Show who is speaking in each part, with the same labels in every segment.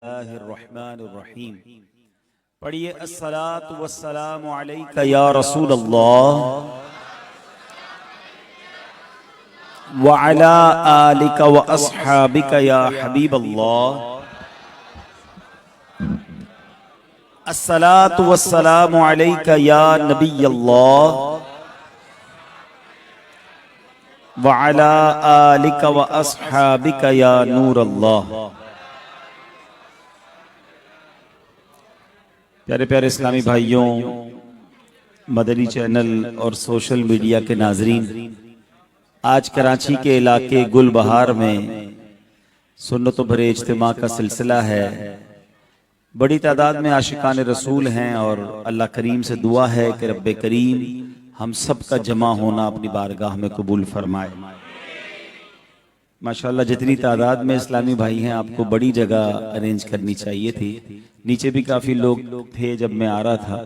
Speaker 1: اللہ الرحمن الرحیم پڑھیے الصلاۃ والسلام علیک یا رسول اللہ وعلی آلک واصحابک یا حبیب اللہ الصلاۃ والسلام علیک یا نبی اللہ وعلی آلک واصحابک یا نور اللہ۔ پیارے پیارے اسلامی بھائیوں، مدنی چینل اور سوشل میڈیا کے ناظرین، آج کراچی کے علاقے گل بہار میں سنت و بھرے اجتماع کا سلسلہ ہے۔ بڑی تعداد میں عاشقان رسول ہیں اور اللہ کریم سے دعا ہے کہ رب کریم ہم سب کا جمع ہونا اپنی بارگاہ میں قبول فرمائے۔ ماشاءاللہ جتنی تعداد میں اسلامی بھائی ہیں آپ کو بڑی جگہ ارینج کرنی چاہیے تھی، نیچے بھی کافی لوگ تھے جب میں آ رہا تھا۔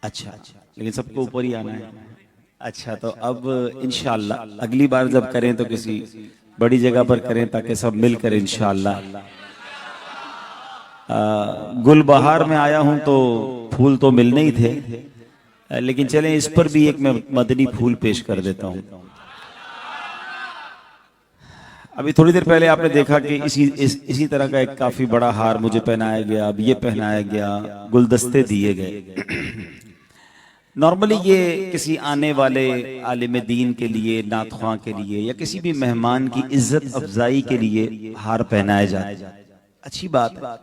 Speaker 1: اچھا لیکن سب کو اوپر ہی آنا ہے۔ اچھا تو اب انشاءاللہ اگلی بار جب کریں تو کسی بڑی جگہ پر کریں تاکہ سب مل کر انشاءاللہ۔ گل بہار میں آیا ہوں تو پھول تو ملنے ہی تھے، لیکن چلیں اس پر بھی ایک میں مدنی پھول پیش کر دیتا ہوں۔ ابھی تھوڑی دیر پہلے آپ نے دیکھا کہ اسی طرح کا ایک کافی بڑا ہار مجھے پہنایا گیا، اب یہ پہنایا گیا، گلدستے دیے گئے۔ نارملی یہ کسی آنے والے عالم دین کے لیے، نعت خواں کے لیے یا کسی بھی مہمان کی عزت افزائی کے لیے ہار پہنایا جاتا ہے، اچھی بات ہے۔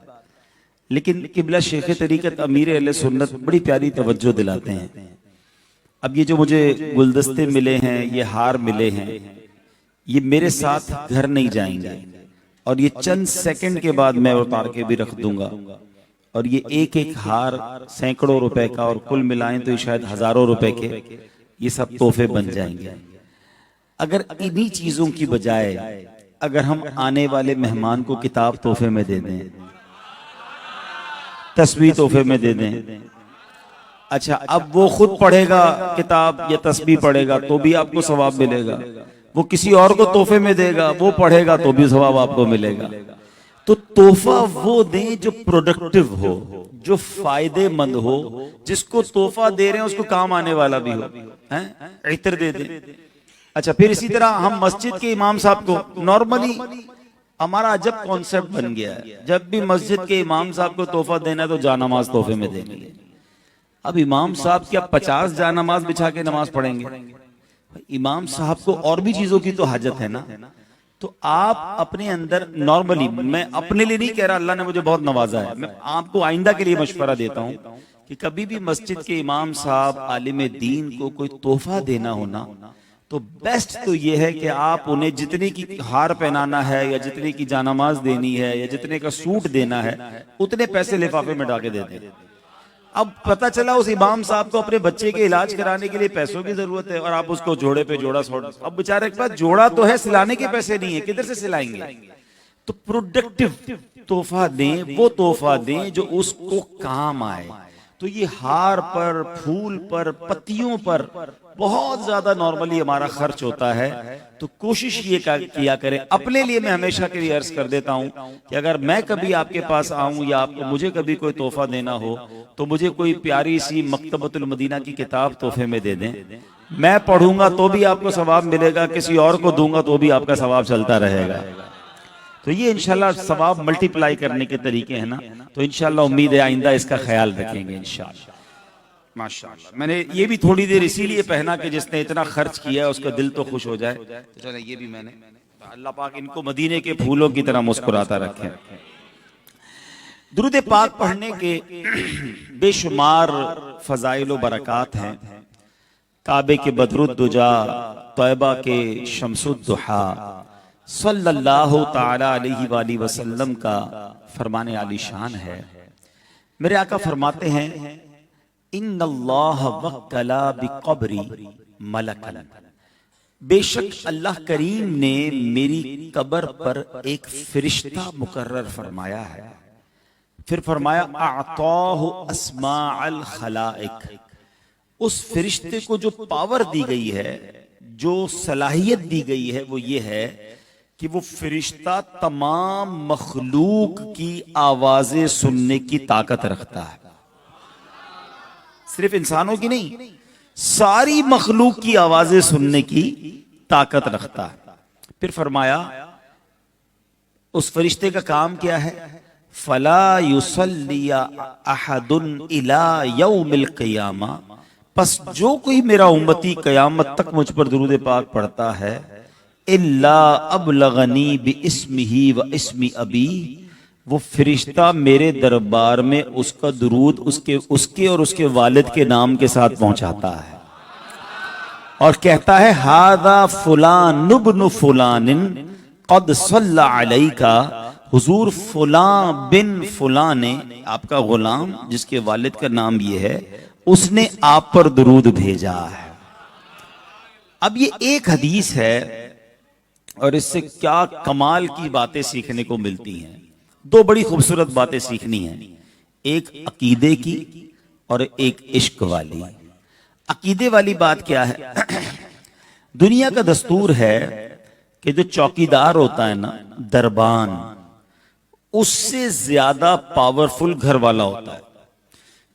Speaker 1: لیکن قبلہ شیخ طریقت امیر اہل سنت بڑی پیاری توجہ دلاتے ہیں۔ اب یہ جو مجھے گلدستے ملے ہیں، یہ ہار ملے ہیں، یہ میرے ساتھ گھر نہیں جائیں گے اور یہ چند سیکنڈ کے بعد میں اتار کے بھی رکھ دوں گا، اور یہ ایک ایک ہار سینکڑوں روپے کا اور کل ملائیں تو شاید ہزاروں روپے کے یہ سب تحفے بن جائیں گے۔ اگر انہی چیزوں کی بجائے اگر ہم آنے والے مہمان کو کتاب تحفے میں دے دیں، تسبیح تحفے میں دے دیں، اچھا اب وہ خود پڑھے گا کتاب یا تسبیح پڑھے گا تو بھی آپ کو ثواب ملے گا، وہ کسی اور کو تحفے میں دے گا وہ پڑھے گا تو بھی ثواب آپ کو ملے گا۔ تو تحفہ وہ دیں جو پروڈکٹیو ہو، جو فائدے مند ہو، جس کو تحفہ دے رہے ہیں اس کو کام آنے والا بھی ہو۔ عطر دے دیں۔ اچھا پھر اسی طرح ہم مسجد کے امام صاحب کو، نارملی ہمارا عجب کانسیپٹ بن گیا ہے، جب بھی مسجد کے امام صاحب کو تحفہ دینا ہے تو جانماز تحفے میں دیں گے۔ اب امام صاحب کیا 50 جانماز بچھا کے نماز پڑھیں گے؟ امام صاحب کو اور بھی چیزوں کی تو حاجت ہے نا۔ تو آپ اپنے اندر نارملی، میں اپنے لیے نہیں کہہ رہا، اللہ نے مجھے بہت نوازا ہے، میں آپ کو آئندہ کے لیے مشورہ دیتا ہوں کہ کبھی بھی مسجد کے امام صاحب عالم دین کو کوئی تحفہ دینا ہونا تو بیسٹ تو یہ ہے کہ آپ انہیں جتنے کی ہار پہنانا ہے یا جتنے کی جانماز دینی ہے یا جتنے کا سوٹ دینا ہے اتنے پیسے لفافے میں ڈال کے دے دیں۔ اب پتہ چلا اس امام صاحب کو اپنے بچے کے علاج کرانے کے لیے پیسوں کی ضرورت ہے اور آپ اس کو جوڑے پہ جوڑا سوڑ، اب بیچارے کے پاس جوڑا تو ہے، سلانے کے پیسے نہیں ہے، کدھر سے سلائیں گے؟ تو پروڈکٹیو تحفہ دیں، وہ تحفہ دیں جو اس کو کام آئے۔ تو یہ ہار پر، پھول پر، پتیوں پر بہت زیادہ نارملی ہمارا خرچ ہوتا ہے، تو کوشش یہ کیا کریں۔ اپنے لیے میں ہمیشہ کے لیے عرض کر دیتا ہوں کہ اگر میں کبھی آپ کے پاس آؤں یا آپ کو مجھے کبھی کوئی تحفہ دینا ہو تو مجھے کوئی پیاری سی مکتبۃ المدینہ کی کتاب تحفے میں دے دیں، میں پڑھوں گا تو بھی آپ کو ثواب ملے گا، کسی اور کو دوں گا تو بھی آپ کا ثواب چلتا رہے گا۔ تو یہ انشاءاللہ ثواب ملٹی پلائی کرنے کے طریقے ہیں نا، تو انشاءاللہ امید ہے آئندہ اس کا خیال رکھیں گے انشاءاللہ۔ ماشاءاللہ میں نے یہ بھی تھوڑی دیر اسی لیے پہنا کہ جس نے اتنا خرچ کیا ہے اس کا دل تو خوش ہو جائے، تو چلیں یہ بھی میں نے، اللہ پاک ان کو مدینے کے پھولوں کی طرح مسکراتا رکھے۔ درود پاک پڑھنے کے بے شمار فضائل و برکات ہیں۔ کعبے کے بدر الدجا، طیبہ کے شمس الضحیٰ، صلی اللہ تعالی علیہ وآلہ وسلم کا فرمان عالی شان ہے۔ میرے آقا فرماتے ہیں ان اللہ وکلا بقبری ملکا، بے شک اللہ کریم نے میری قبر پر ایک فرشتہ مقرر فرمایا ہے۔ پھر فرمایا اعطاہ اسماء الخلائق، اس فرشتے کو جو پاور دی گئی ہے، جو صلاحیت دی گئی ہے وہ یہ ہے کہ وہ فرشتہ تمام مخلوق کی آوازیں سننے کی طاقت رکھتا ہے، صرف انسانوں کی نہیں، ساری مخلوق کی آوازیں سننے کی طاقت رکھتا ہے۔ پھر فرمایا اس فرشتے کا کام کیا ہے؟ فَلَا يُصَلِّيَ أَحَدٌ إِلَى يَوْمِ الْقِيَامَةِ، پس جو کوئی میرا امتی قیامت تک مجھ پر درود پاک پڑھتا ہے، إِلَّا أَبْلَغَنِي بِإِسْمِهِ وَإِسْمِ أَبِيهِ، وہ فرشتہ میرے دربار میں اس کا درود اس کے اور اس کے والد کے نام کے ساتھ پہنچاتا ہے اور کہتا ہے ھذا فلان ابن فلان قد صلی علیک، حضور فلاں بن فلاں نے، آپ کا غلام جس کے والد کا نام یہ ہے، اس نے آپ پر درود بھیجا ہے۔ اب یہ ایک حدیث ہے اور اس سے کیا کمال کی باتیں سیکھنے کو ملتی ہیں۔ دو بڑی خوبصورت باتیں سیکھنی ہیں، ایک عقیدے کی اور ایک عشق والی۔ عقیدے والی بات کیا ہے؟ دنیا کا دستور ہے کہ جو چوکیدار ہوتا ہے نا، دربان، اس سے زیادہ پاورفل گھر والا ہوتا ہے۔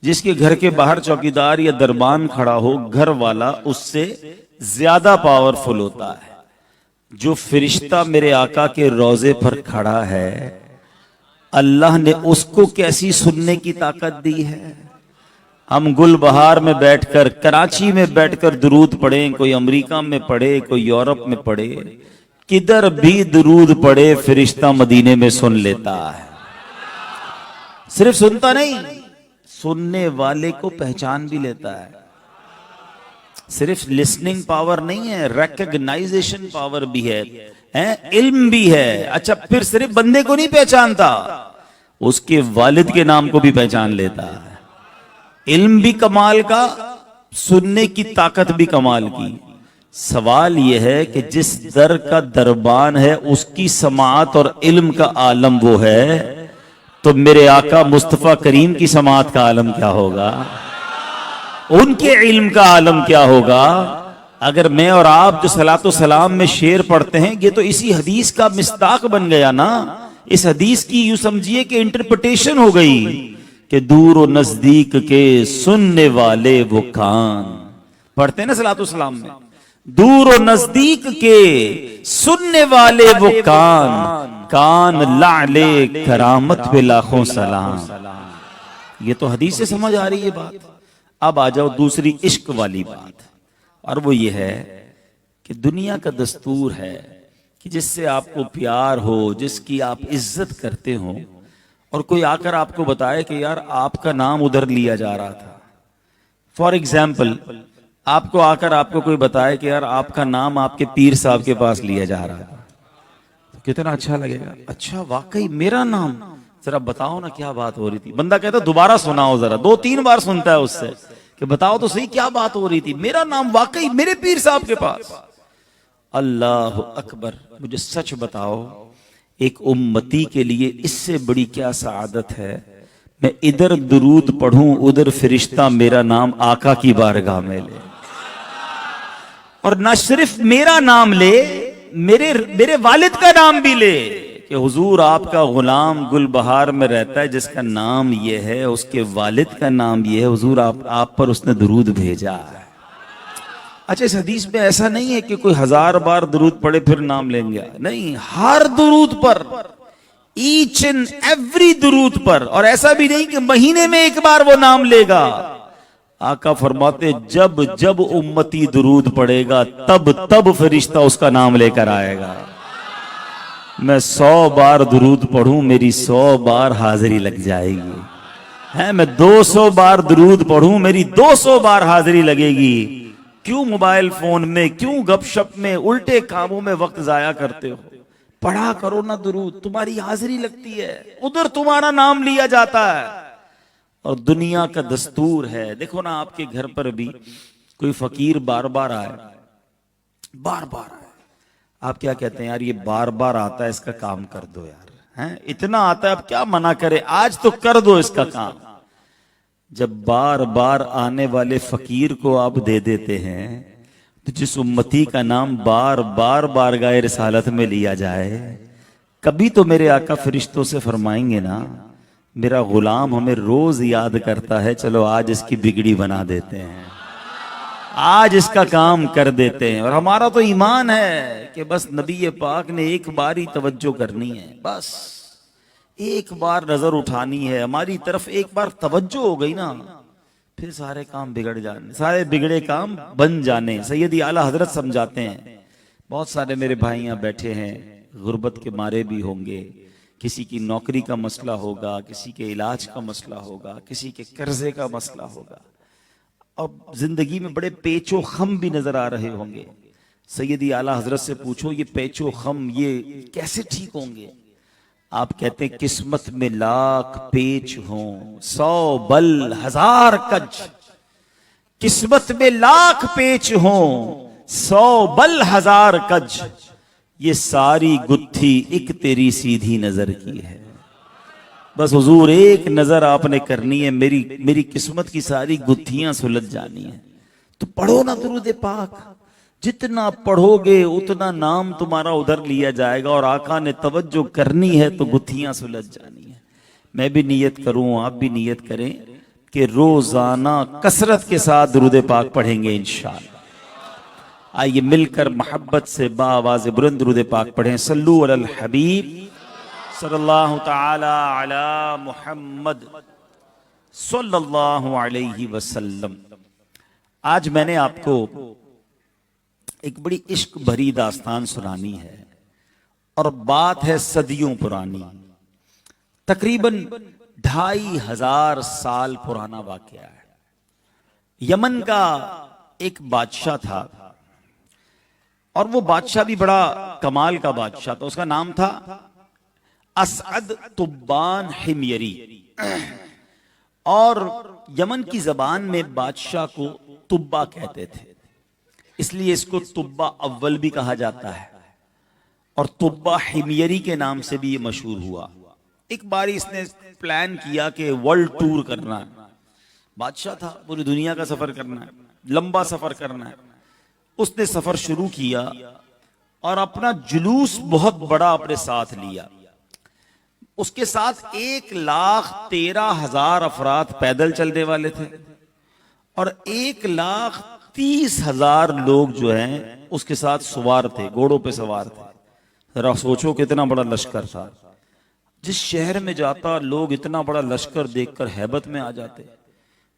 Speaker 1: جس کے گھر کے باہر چوکیدار یا دربان کھڑا ہو، گھر والا اس سے زیادہ پاورفل ہوتا ہے۔ جو فرشتہ میرے آقا کے روضے پر کھڑا ہے، اللہ نے اس کو کیسی سننے کی طاقت دی ہے۔ ہم گل بہار میں بیٹھ کر، کراچی میں بیٹھ کر درود پڑھیں، کوئی امریکہ میں پڑھے، کوئی یورپ میں پڑھے، کدھر بھی درود پڑھے فرشتہ مدینے میں سن لیتا ہے۔ صرف سنتا نہیں، سننے والے کو پہچان بھی لیتا ہے۔ صرف لسننگ پاور نہیں ہے، ریکگنائزیشن پاور بھی ہے، علم بھی ہے۔ اچھا، پھر صرف بندے کو نہیں پہچانتا، اس کے والد کے نام کو بھی پہچان لیتا ہے۔ علم بھی کمال کا، سننے کی طاقت بھی کمال کی۔ سوال یہ ہے کہ جس در کا دربان ہے اس کی سماعت اور علم کا عالم وہ ہے، تو میرے آقا مصطفیٰ کریم کی سماعت کا عالم کیا ہوگا، ان کے علم کا عالم کیا ہوگا۔ اگر میں اور آپ جو صلاۃ و سلام میں شعر پڑھتے ہیں، یہ تو اسی حدیث کا مصداق بن گیا نا۔ اس حدیث کی یوں سمجھیے کہ انٹرپریٹیشن ہو گئی کہ دور و نزدیک کے سننے والے وہ کان، پڑھتے ہیں نا صلاۃ و سلام میں، دور و نزدیک کے سننے والے وہ کان لعل کرامت پہ لاکھوں سلام۔ یہ تو حدیث سے سمجھ آ رہی ہے بات۔ اب آ جاؤ دوسری عشق والی بات، اور وہ یہ ہے کہ دنیا کا دستور ہے کہ جس سے آپ کو پیار ہو، جس کی آپ عزت کرتے ہو، اور کوئی آ کر آپ کو بتائے کہ یار آپ کا نام ادھر لیا جا رہا تھا۔ فار ایگزامپل، آپ کو آ کر آپ کو کوئی بتائے کہ یار آپ کا نام آپ کے پیر صاحب کے پاس لیا جا رہا تھا، تو کتنا اچھا لگے گا۔ اچھا، واقعی میرا نام؟ ذرا بتاؤ نا کیا بات ہو رہی تھی۔ بندہ کہتا ہے دوبارہ سناؤ، ذرا 2-3 بار سنتا ہے اس سے کہ بتاؤ تو صحیح کیا بات ہو رہی تھی، میرا نام واقعی میرے پیر صاحب کے پاس۔ اللہ اکبر، مجھے سچ بتاؤ، ایک امتی کے لیے اس سے بڑی کیا سعادت ہے، میں ادھر درود پڑھوں، ادھر فرشتہ میرا نام آقا کی بارگاہ میں لے، اور نہ صرف میرا نام لے، میرے والد کا نام بھی لے کہ حضور آپ کا غلام گل بہار میں رہتا ہے جس کا نام یہ ہے، اس کے والد کا نام یہ ہے، حضور آپ پر اس نے درود بھیجا ہے۔ اچھا، اس حدیث میں ایسا نہیں ہے کہ کوئی 1000 بار درود پڑھے پھر نام لیں گے، نہیں، ہر درود پر، ایچ اینڈ ایوری درود پر، اور ایسا بھی نہیں کہ مہینے میں ایک بار وہ نام لے گا۔ آقا فرماتے جب جب امتی درود پڑھے گا تب فرشتہ اس کا نام لے کر آئے گا۔ میں 100 بار درود پڑھوں، میری 100 بار حاضری لگ جائے گی، میں 200 بار درود پڑھوں، میری 200 بار حاضری لگے گی۔ کیوں موبائل فون میں، کیوں گپ شپ میں، الٹے کاموں میں وقت ضائع کرتے ہو؟ پڑھا کرو نا درود، تمہاری حاضری لگتی ہے، ادھر تمہارا نام لیا جاتا ہے۔ اور دنیا کا دستور ہے، دیکھو نا آپ کے گھر پر بھی کوئی فقیر بار بار آئے، آپ کیا کہتے ہیں؟ یار یہ بار بار آتا ہے، اس کا کام کر دو یار، اتنا آتا ہے اب کیا منع کرے، آج تو کر دو اس کا کام۔ جب بار بار آنے والے فقیر کو آپ دے دیتے ہیں تو جس امتی کا نام بار بار بارگاہ رسالت میں لیا جائے، کبھی تو میرے آقا فرشتوں سے فرمائیں گے نا میرا غلام ہمیں روز یاد کرتا ہے، چلو آج اس کی بگڑی بنا دیتے ہیں، آج اس کا کام کر دیتے ہیں۔ اور ہمارا تو ایمان ہے کہ بس نبی پاک نے ایک بار ہی توجہ کرنی ہے، بس ایک بار نظر اٹھانی ہے ہماری طرف، ایک بار توجہ ہو گئی نا پھر سارے کام بگڑ جانے، سارے بگڑے کام بن جانے۔ سیدی اعلیٰ حضرت سمجھاتے ہیں، بہت سارے میرے بھائیاں بیٹھے ہیں غربت کے مارے بھی ہوں گے، کسی کی نوکری کا مسئلہ ہوگا، کسی کے علاج کا مسئلہ ہوگا، کسی کے قرضے کا مسئلہ ہوگا، اور زندگی میں بڑے پیچ و خم بھی نظر آ رہے ہوں گے۔ سیدی اعلیٰ حضرت سے پوچھو یہ پیچ و خم یہ کیسے ٹھیک ہوں گے؟ آپ کہتے ہیں قسمت میں لاکھ پیچ ہوں 100 بل 1000 کج، قسمت میں لاکھ پیچ ہوں 100 بل 1000 کج، یہ ساری گتھی ایک تیری سیدھی نظر کی ہے۔ بس حضور ایک نظر آپ نے کرنی ہے، میری قسمت کی ساری گتھیاں سلجھ جانی ہیں۔ تو پڑھو نا درود پاک، جتنا پڑھو گے اتنا نام تمہارا ادھر لیا جائے گا، اور آقا نے توجہ کرنی ہے تو گتھیاں سلجھ جانی ہیں۔ میں بھی نیت کروں، آپ بھی نیت کریں کہ روزانہ کثرت کے ساتھ درود پاک پڑھیں گے انشاءاللہ۔ آئیے مل کر محبت سے بآواز بلند درود پاک پڑھیں۔ صلو علی الحبیب صلی اللہ تعالی علی محمد صلی اللہ علیہ وسلم۔ آج میں نے آپ کو ایک بڑی عشق بھری داستان سنانی ہے، اور بات ہے صدیوں پرانی، تقریباً 2500 سال پرانا واقعہ ہے۔ یمن کا ایک بادشاہ تھا، اور وہ بادشاہ بھی بڑا کمال کا بادشاہ تھا۔ اس کا نام تھا اسعد تبان حمیری، اور یمن کی زبان میں بادشاہ کو تبا کہتے تھے، اس لیے اس کو تبا اول بھی کہا جاتا ہے، اور تبا حمیری کے نام سے بھی یہ مشہور ہوا۔ ایک باری اس نے پلان کیا کہ ورلڈ ٹور کرنا ہے، بادشاہ تھا، پوری دنیا کا سفر کرنا ہے، لمبا سفر کرنا ہے۔ اس نے سفر شروع کیا اور اپنا جلوس بہت بڑا اپنے ساتھ لیا۔ اس کے ساتھ 1,13,000 افراد پیدل چلنے والے تھے، اور 1,30,000 لوگ جو ہیں اس کے ساتھ سوار تھے، گھوڑوں پہ سوار تھے۔ ذرا سوچو کتنا بڑا لشکر تھا۔ جس شہر میں جاتا لوگ اتنا بڑا لشکر دیکھ کر ہیبت میں آ جاتے،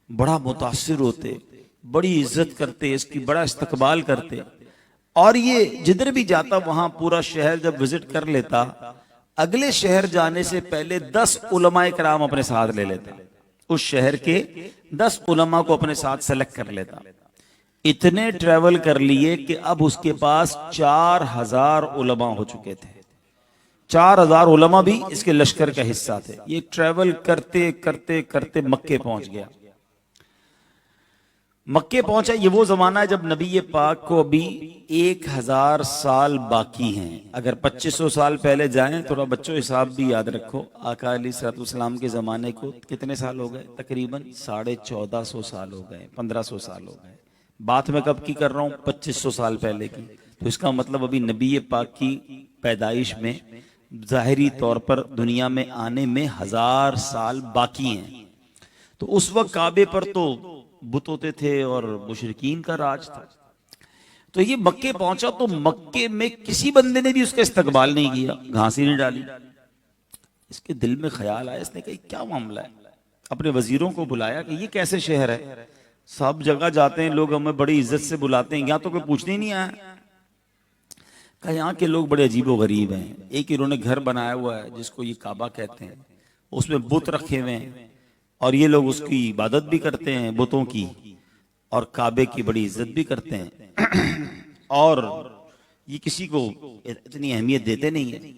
Speaker 1: بڑا متاثر ہوتے، بڑی عزت کرتے، اس کی بڑا استقبال کرتے۔ اور یہ جدھر بھی جاتا وہاں پورا شہر جب وزٹ کر لیتا، اگلے شہر جانے سے پہلے 10 علماء کرام اپنے ساتھ لے لیتا، اس شہر کے 10 علماء کو اپنے ساتھ سلیکٹ کر لیتا۔ اتنے ٹریول کر لیے کہ اب اس کے پاس 4000 علماء ہو چکے تھے۔ 4000 علماء بھی اس کے لشکر کا حصہ تھے۔ یہ ٹریول کرتے کرتے کرتے مکے پہنچ گیا۔ مکے پہنچا، یہ وہ زمانہ ہے جب نبی پاک کو ابھی 1000 سال باقی ہیں۔ اگر 2500 سال پہلے جائیں، تھوڑا بچوں حساب بھی یاد رکھو، آقا علیہ الصلوۃ والسلام کے زمانے کو کتنے سال ہو گئے؟ تقریباً 1450 سال ہو گئے، 1500 سال ہو گئے۔ بات میں کب کی کر رہا ہوں؟ 2500 سال پہلے کی۔ تو اس کا مطلب ابھی نبی پاک کی پیدائش میں ظاہری طور پر دنیا میں آنے میں 1000 سال باقی ہیں۔ تو اس وقت کعبے پر تو بت ہوتے تھے اور مشرکین کا راج تھا۔ تو یہ مکے پہنچا تو مکے میں کسی بندے نے بھی اس کا استقبال نہیں کیا، گھاس ہی نہیں ڈالی۔ اس کے دل میں خیال آیا، اس نے کہا کیا معاملہ ہے؟ اپنے وزیروں کو بلایا کہ یہ کیسے شہر ہے، سب جگہ جاتے ہیں لوگ ہمیں بڑی عزت سے بلاتے ہیں، یہاں تو کوئی پوچھنے ہی نہیں آیا۔ کہا یہاں کے لوگ بڑے عجیب و غریب ہیں، ایک انہوں نے گھر بنایا ہوا ہے جس کو یہ کعبہ کہتے ہیں، اس میں بت رکھے ہوئے ہیں، اور یہ لوگ اس کی عبادت بھی کرتے ہیں بتوں کی، اور کعبے کی بڑی عزت بھی کرتے ہیں، اور یہ کسی کو اتنی اہمیت دیتے نہیں ہیں۔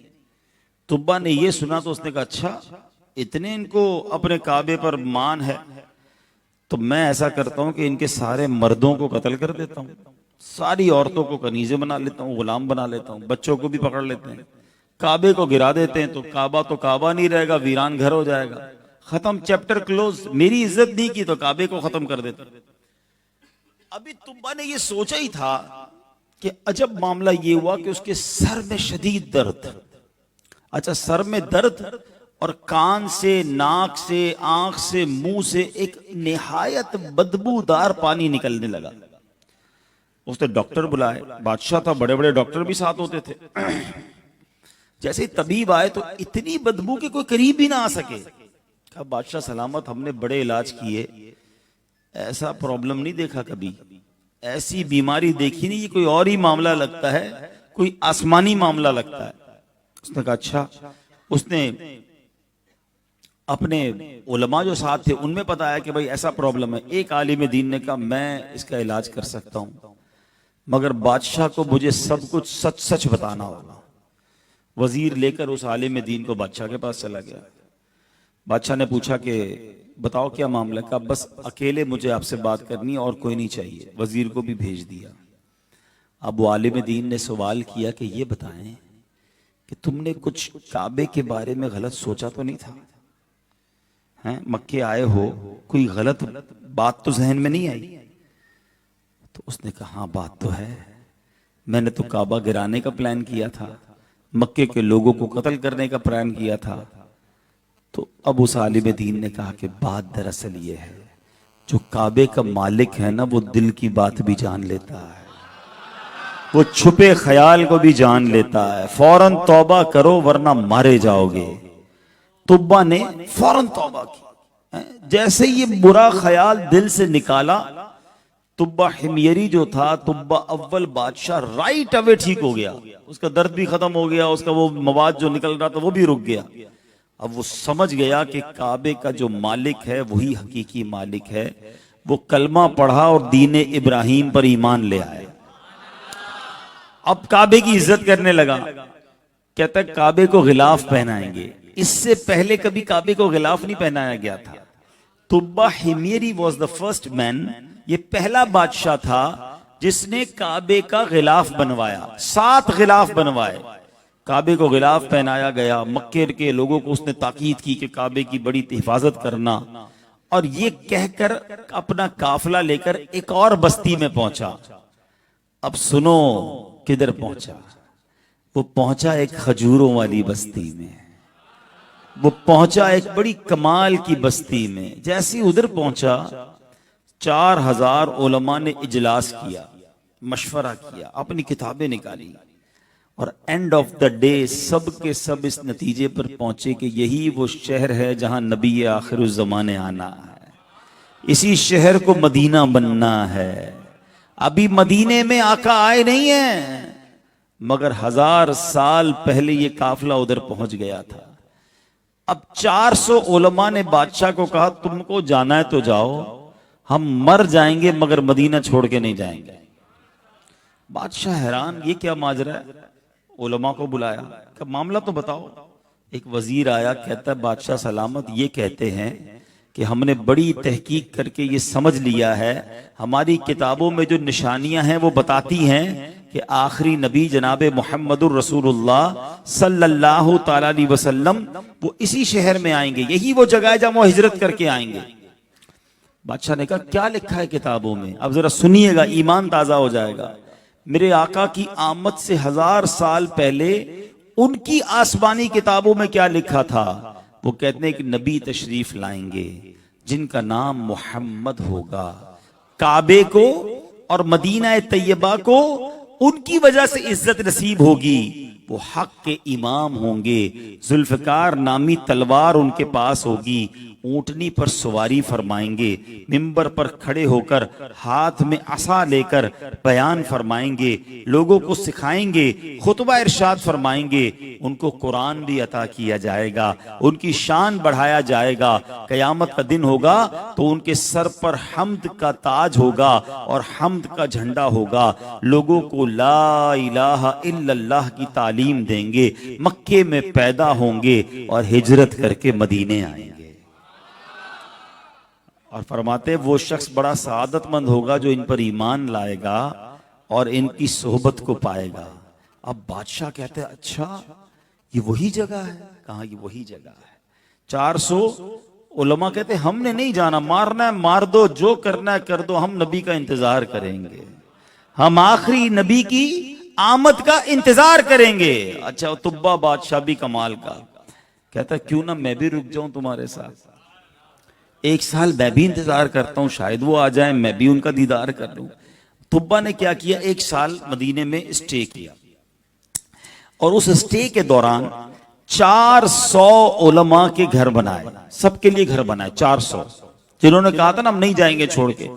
Speaker 1: تبا نے یہ سنا تو اس نے کہا اچھا اتنے ان کو اپنے کعبے پر مان ہے، تو میں ایسا کرتا ہوں کہ ان کے سارے مردوں کو قتل کر دیتا ہوں، ساری عورتوں کو کنیزیں بنا لیتا ہوں، غلام بنا لیتا ہوں، بچوں کو بھی پکڑ لیتے ہیں، کعبے کو گرا دیتے ہیں، تو کعبہ نہیں رہے گا، ویران گھر ہو جائے گا، ختم، چیپٹر کلوز۔ میری عزت نہیں کی تو کعبے کو ختم کر دیتا۔ ابھی طبا نے یہ سوچا ہی تھا کہ عجب معاملہ یہ ہوا کہ اس کے سر میں شدید درد. اچھا سر میں درد اور کان سے، ناک سے، آنکھ سے، منہ سے ایک نہایت بدبودار پانی نکلنے لگا. اس نے ڈاکٹر بلائے، بادشاہ تھا، بڑے بڑے ڈاکٹر بھی ساتھ ہوتے تھے. جیسے ہی طبیب آئے تو اتنی بدبو کہ کوئی قریب بھی نہ آ سکے. کہا بادشاہ سلامت، ہم نے بڑے علاج کیے، ایسا پرابلم نہیں دیکھا کبھی، ایسی بیماری دیکھی نہیں، یہ کوئی اور ہی معاملہ لگتا ہے، کوئی آسمانی معاملہ لگتا ہے. اس نے کہا اچھا. اس نے اپنے علماء جو ساتھ تھے ان میں بتایا کہ بھائی ایسا پرابلم ہے. ایک عالم دین نے کہا میں اس کا علاج کر سکتا ہوں، مگر بادشاہ کو مجھے سب کچھ سچ سچ بتانا ہوگا. وزیر لے کر اس عالم دین کو بادشاہ کے پاس چلا گیا. بادشاہ نے پوچھا کہ بتاؤ کیا معاملہ. کہا بس اکیلے مجھے آپ سے بات کرنی اور کوئی نہیں چاہیے. وزیر کو بھی بھیج دیا. اب وہ عالم دین نے سوال کیا کہ یہ بتائیں کہ تم نے کچھ کعبے کے بارے میں غلط سوچا تو نہیں تھا؟ مکے آئے ہو، کوئی غلط بات تو ذہن میں نہیں آئی؟ تو اس نے کہا ہاں بات تو ہے، میں نے تو کعبہ گرانے کا پلان کیا تھا، مکے کے لوگوں کو قتل کرنے کا پلان کیا تھا. تو اب اس عالم دین نے کہا کہ بات دراصل یہ ہے، جو کعبے کا مالک ہے نا وہ دل کی بات بھی جان لیتا ہے، وہ چھپے خیال کو بھی جان لیتا ہے. فوراً توبہ کرو ورنہ مارے جاؤ گے. طبا نے فوراً توبہ کی. جیسے یہ برا خیال دل سے نکالا، طبا حمیری جو تھا، طبا اول بادشاہ، رائٹ اوے ٹھیک ہو گیا. اس کا درد بھی ختم ہو گیا، اس کا وہ مواد جو نکل رہا تھا وہ بھی رک گیا. اب وہ سمجھ گیا کہ کعبے کا جو مالک ہے وہی حقیقی مالک ہے. وہ کلمہ پڑھا اور دین ابراہیم پر ایمان لے آئے. اب کعبے کی عزت کرنے لگا. کہتا ہے کعبے کو غلاف پہنائیں گے. اس سے پہلے کبھی کعبے کو غلاف نہیں پہنایا گیا تھا. طبا حمیری واز دا فرسٹ مین، یہ پہلا بادشاہ تھا جس نے کعبے کا غلاف بنوایا. 7 غلاف بنوائے، کعبے کو غلاف پہنایا گیا. مکے کے لوگوں کو اس نے تاکید کی کہ کعبے کی بڑی حفاظت کرنا. اور یہ کہہ کر اپنا قافلہ لے کر ایک اور بستی میں پہنچا. اب سنو کدھر پہنچا؟ وہ پہنچا ایک کھجوروں والی بستی میں، وہ پہنچا ایک بڑی کمال کی بستی میں. جیسی ادھر پہنچا 4000 علماء نے اجلاس کیا، مشورہ کیا، اپنی کتابیں نکالی، اور اینڈ آف دا ڈے سب کے سب اس نتیجے پر پہنچے کہ یہی وہ شہر ہے جہاں نبی آخر الزمانے آنا ہے. اسی شہر کو مدینہ بننا ہے. ابھی مدینے میں آقا آئے نہیں ہیں، مگر 1000 سال پہلے یہ قافلہ ادھر پہنچ گیا تھا. اب 400 علماء نے بادشاہ کو کہا تم کو جانا ہے تو جاؤ، ہم مر جائیں گے مگر مدینہ چھوڑ کے نہیں جائیں گے. بادشاہ حیران، یہ کیا ماجرا ہے؟ علماء کو بلایا کہ معاملہ تو بتاؤ. ایک وزیر آیا، کہتا ہے بادشاہ سلامت، یہ کہتے ہیں کہ ہم نے بڑی تحقیق کر کے یہ سمجھ لیا ہے، ہماری کتابوں میں جو نشانیاں ہیں وہ بتاتی ہیں کہ آخری نبی جناب محمد الرسول اللہ صلی اللہ تعالی علیہ وسلم وہ اسی شہر میں آئیں گے، یہی وہ جگہ ہے جہاں وہ ہجرت کر کے آئیں گے. بادشاہ نے کہا کیا لکھا ہے کتابوں میں؟ اب ذرا سنیے گا، ایمان تازہ ہو جائے گا. میرے آقا کی آمد سے 1000 سال پہلے ان کی آسمانی کتابوں میں کیا لکھا تھا؟ وہ کہتے ہیں کہ نبی تشریف لائیں گے جن کا نام محمد ہوگا. کعبے کو اور مدینہ طیبہ کو ان کی وجہ سے عزت نصیب ہوگی. وہ حق کے امام ہوں گے، ذوالفقار نامی تلوار ان کے پاس ہوگی، اونٹنی پر سواری فرمائیں گے، منبر پر کھڑے ہو کر ہاتھ میں عصا لے کر بیان فرمائیں گے، لوگوں کو سکھائیں گے، خطبہ ارشاد فرمائیں گے. ان کو قرآن بھی عطا کیا جائے گا، ان کی شان بڑھایا جائے گا. قیامت کا دن ہوگا تو ان کے سر پر حمد کا تاج ہوگا اور حمد کا جھنڈا ہوگا. لوگوں کو لا الہ الا اللہ کی تعلیم دیں گے، مکے میں پیدا ہوں گے اور ہجرت کر کے مدینے آئیں گے. اور فرماتے وہ شخص بڑا سعادت مند ہوگا جو ان پر ایمان لائے گا اور ان کی صحبت کو پائے گا. اب بادشاہ کہتے ہیں اچھا یہ وہی جگہ ہے؟ کہاں یہ وہی جگہ ہے. 400 علماء کہتے ہم نے نہیں جانا، مارنا ہے مار دو، جو کرنا ہے کر دو، ہم نبی کا انتظار کریں گے، ہم آخری نبی کی آمد کا انتظار کریں گے۔ اچھا تبا بادشاہ بھی کمال کا کہتا کیوں نہ میں بھی رک جاؤں تمہارے ساتھ، 1 سال میں بھی انتظار کرتا ہوں، شاید وہ آ جائیں، میں بھی ان کا دیدار کر لوں۔ تبا نے کیا کیا، 1 سال مدینے میں اسٹے کیا، اور اس اسٹے کے دوران 400 علماء کے گھر بنائے، سب کے لیے گھر بنائے 400، جنہوں نے کہا تھا نا ہم نہیں جائیں گے چھوڑ کے،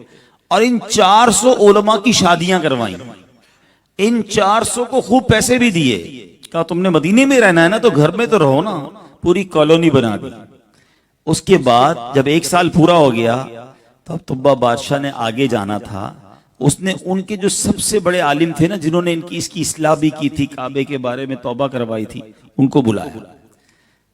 Speaker 1: اور ان 400 علماء کی شادیاں کروائیں، ان 400 کو خوب پیسے بھی دیے، کہا تم نے مدینے میں رہنا ہے نا تو گھر میں تو رہو نا، پوری کالونی بنا دی۔ اس کے بعد جب 1 سال پورا ہو گیا تو اب تبا بادشاہ نے آگے جانا تھا، اس نے ان کے جو سب سے بڑے عالم تھے نا، جنہوں نے اس کی اصلاح بھی کی تھی، کعبے کے بارے میں توبہ کروائی تھی، ان کو بلایا۔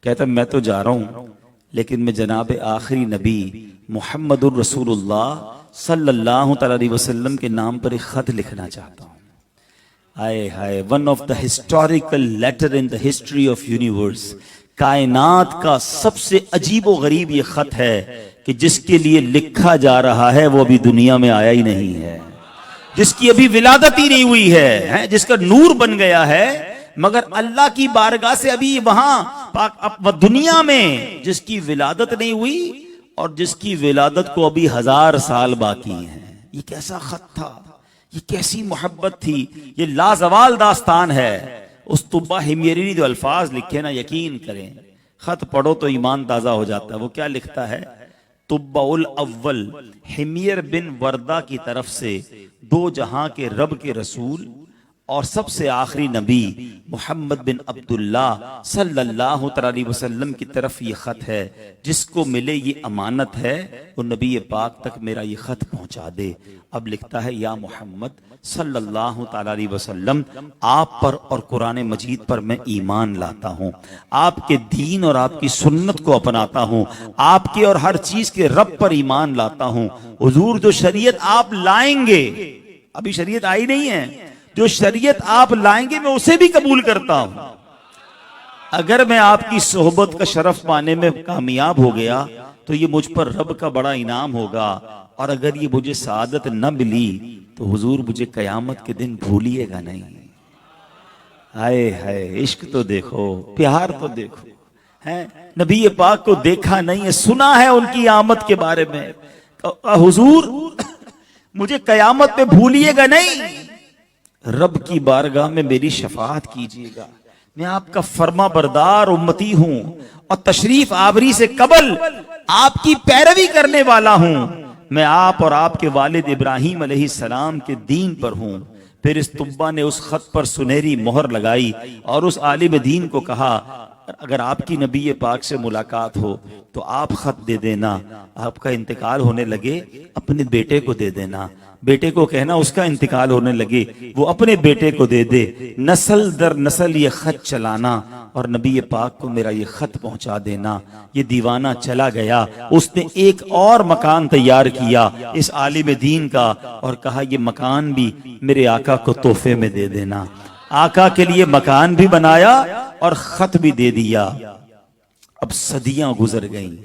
Speaker 1: کہتا میں تو جا رہا ہوں لیکن میں جناب آخری نبی محمد الرسول اللہ صلی اللہ تعالی علیہ وسلم کے نام پر ایک خط لکھنا چاہتا ہوں۔ آئے ہائے، one of the historical letter in the history of universe, کائنات کا سب سے عجیب و غریب یہ خط ہے کہ جس کے لیے لکھا جا رہا ہے وہ ابھی دنیا میں آیا ہی نہیں ہے، جس کی ابھی ولادت ہی نہیں ہوئی ہے، جس کا نور بن گیا ہے مگر اللہ کی بارگاہ سے ابھی وہاں دنیا میں جس کی ولادت نہیں ہوئی، اور جس کی ولادت کو ابھی 1000 سال باقی ہیں۔ یہ کیسا خط تھا، یہ کیسی محبت تھی، یہ لازوال داستان ہے۔ اس تبا حمیری نے جو الفاظ لکھے نا، یقین کریں خط پڑھو تو ایمان تازہ ہو جاتا ہے۔ وہ کیا لکھتا ہے، تبا الاول حمیر بن وردہ کی طرف سے 2 جہاں کے رب کے رسول اور سب سے آخری نبی محمد بن عبداللہ صلی اللہ علیہ وسلم کی طرف یہ خط ہے، جس کو ملے یہ امانت ہے وہ نبی پاک تک میرا یہ خط پہنچا دے۔ اب لکھتا ہے یا محمد صلی اللہ علیہ وسلم، آپ پر اور قرآن مجید پر میں ایمان لاتا ہوں، آپ کے دین اور آپ کی سنت کو اپناتا ہوں، آپ کے اور ہر چیز کے رب پر ایمان لاتا ہوں۔ حضور جو شریعت آپ لائیں گے، ابھی شریعت آئی نہیں ہے، جو شریعت آپ لائیں گے میں اسے بھی قبول کرتا ہوں۔ اگر میں آپ کی صحبت کا شرف پانے میں کامیاب ہو گیا تو یہ مجھ پر رب کا بڑا انعام ہوگا، اور اگر یہ مجھے سعادت نہ ملی تو حضور مجھے قیامت کے دن بھولیے گا نہیں۔ ہائے ہائے، عشق تو دیکھو، پیار تو دیکھو، نبی پاک کو دیکھا نہیں ہے، سنا ہے ان کی آمد کے بارے میں، حضور مجھے قیامت میں بھولیے گا نہیں، رب کی بارگاہ میں میری شفاعت کیجیے گا، میں آپ کا فرما بردار امتی ہوں، اور تشریف آوری سے قبل آپ کی پیروی کرنے والا ہوں، میں آپ اور آپ کے والد ابراہیم علیہ السلام کے دین پر ہوں۔ پھر اس تبا نے اس خط پر سنہری مہر لگائی اور اس عالم دین کو کہا اگر آپ کی نبی پاک سے ملاقات ہو تو آپ خط دے دینا، آپ کا انتقال ہونے لگے اپنے بیٹے کو دے دینا، بیٹے کو کہنا اس کا انتقال ہونے لگے وہ اپنے بیٹے کو دے دے، نسل در نسل یہ خط چلانا اور نبی پاک کو میرا یہ خط پہنچا دینا۔ یہ دیوانہ چلا گیا، اس نے ایک اور مکان تیار کیا اس عالم دین کا اور کہا یہ مکان بھی میرے آقا کو تحفے میں دے دینا۔ آقا کے لیے مکان بھی بنایا اور خط بھی دے دیا۔ اب صدیاں گزر گئیں،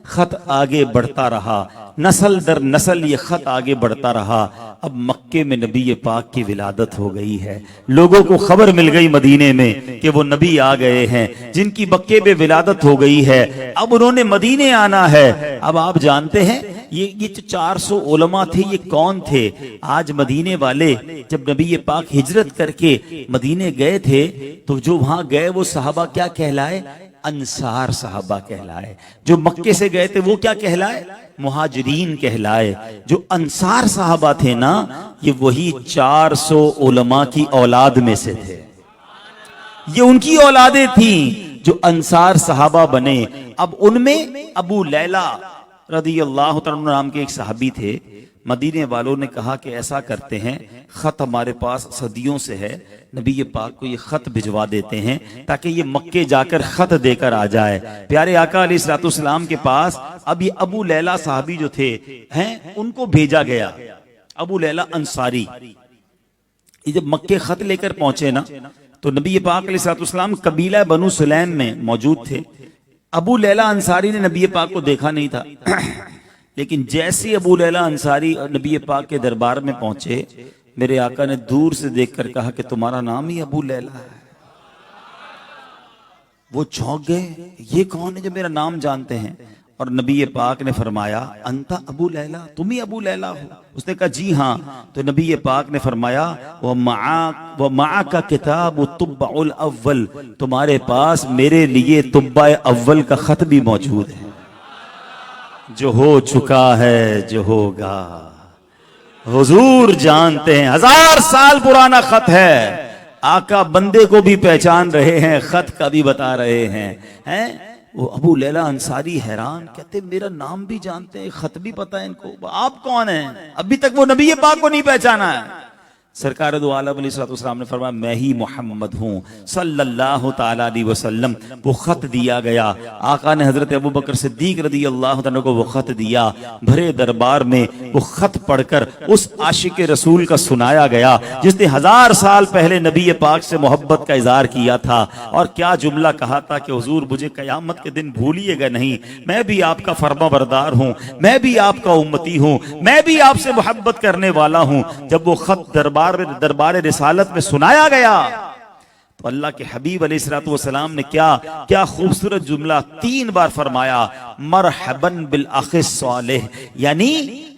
Speaker 1: خط آگے بڑھتا رہا، نسل در نسل یہ خط آگے بڑھتا رہا۔ اب مکے میں نبی پاک کی ولادت ہو گئی ہے، لوگوں کو خبر مل گئی مدینے میں کہ وہ نبی آ گئے ہیں جن کی مکے میں ولادت ہو گئی ہے، اب انہوں نے مدینے آنا ہے۔ اب آپ جانتے ہیں یہ 400 علماء تھے، یہ کون تھے؟ آج مدینے والے جب نبی پاک ہجرت کر کے مدینے گئے تھے تو جو وہاں گئے وہ صحابہ کیا کہلائے؟ انصار صحابہ کہلائے۔ جو مکے سے گئے تھے وہ کیا کہلائے؟ مہاجرین کہلائے۔ جو انصار صحابہ تھے نا یہ وہی 400 علماء کی اولاد میں سے تھے، یہ ان کی اولادیں تھیں جو انصار صحابہ بنے۔ اب ان میں ابو لیلہ رضی اللہ تعالیٰ نام کے ایک صحابی تھے۔ مدینے والوں نے کہا کہ ایسا کرتے ہیں، خط ہمارے پاس صدیوں سے ہے، نبی پاک کو یہ خط بھجوا دیتے ہیں تاکہ یہ مکے جا کر خط دے کر آ جائے۔ پیارے آقا علیہ الصلوۃ والسلام کے پاس اب یہ ابو لیلہ صحابی جو تھے ان کو بھیجا گیا، ابو لیلہ انصاری۔ یہ جب مکے خط لے کر پہنچے نا تو نبی پاک علیہ الصلوۃ والسلام قبیلہ بنو سلیم میں موجود تھے، ابو لیلا انصاری نے نبی پاک کو دیکھا نہیں تھا لیکن جیسے ابو لیلا انصاری نبی پاک کے دربار میں پہنچے میرے آقا نے دور سے دیکھ کر کہا کہ تمہارا نام ہی ابو لیلا ہے۔ وہ چونک گئے، یہ کون ہے جو میرا نام جانتے ہیں؟ اور نبی پاک نے فرمایا انت ابو لیلا، تم ہی ابو لیلا ہو؟ اس نے کہا جی ہاں۔ تو نبی پاک نے فرمایا وَمَعَكَ كِتَابُ طُبَّعُ الْأَوَّلِ، تمہارے پاس میرے لیے طبع اول کا خط بھی موجود ہے، جو ہو چکا ہے جو ہوگا حضور جانتے ہیں۔ 1000 سال پرانا خط ہے، آقا بندے کو بھی پہچان رہے ہیں، خط کا بھی بتا رہے ہیں۔ وہ ابو لیلا انصاری حیران، کہتے میرا نام بھی جانتے ہیں، خط بھی پتا ہے ان کو، آپ کون ہیں؟ ابھی تک وہ نبی پاک کو نہیں پہچانا ہے۔ سرکار دو عالم علیہ السلام نے فرمایا میں ہی محمد ہوں صلی اللہ تعالی علیہ وسلم۔ وہ خط دیا گیا، آقا نے حضرت ابوبکر صدیق رضی اللہ عنہ کو وہ خط دیا، بھرے دربار میں وہ خط پڑھ کر اس عاشق رسول کا سنایا گیا جس نے 1000 سال پہلے نبی پاک سے محبت کا اظہار کیا تھا، اور کیا جملہ کہا تھا کہ حضور مجھے قیامت کے دن بھولیے گا نہیں، میں بھی آپ کا فرما بردار ہوں، میں بھی آپ کا امتی ہوں، میں بھی آپ سے محبت کرنے والا ہوں۔ جب وہ خط دربار رسالت میں سنایا گیا تو اللہ کے حبیب علیہ الصلوۃ والسلام نے کیا خوبصورت جملہ 3 بار فرمایا، مرحباً بالاخ الصالح، یعنی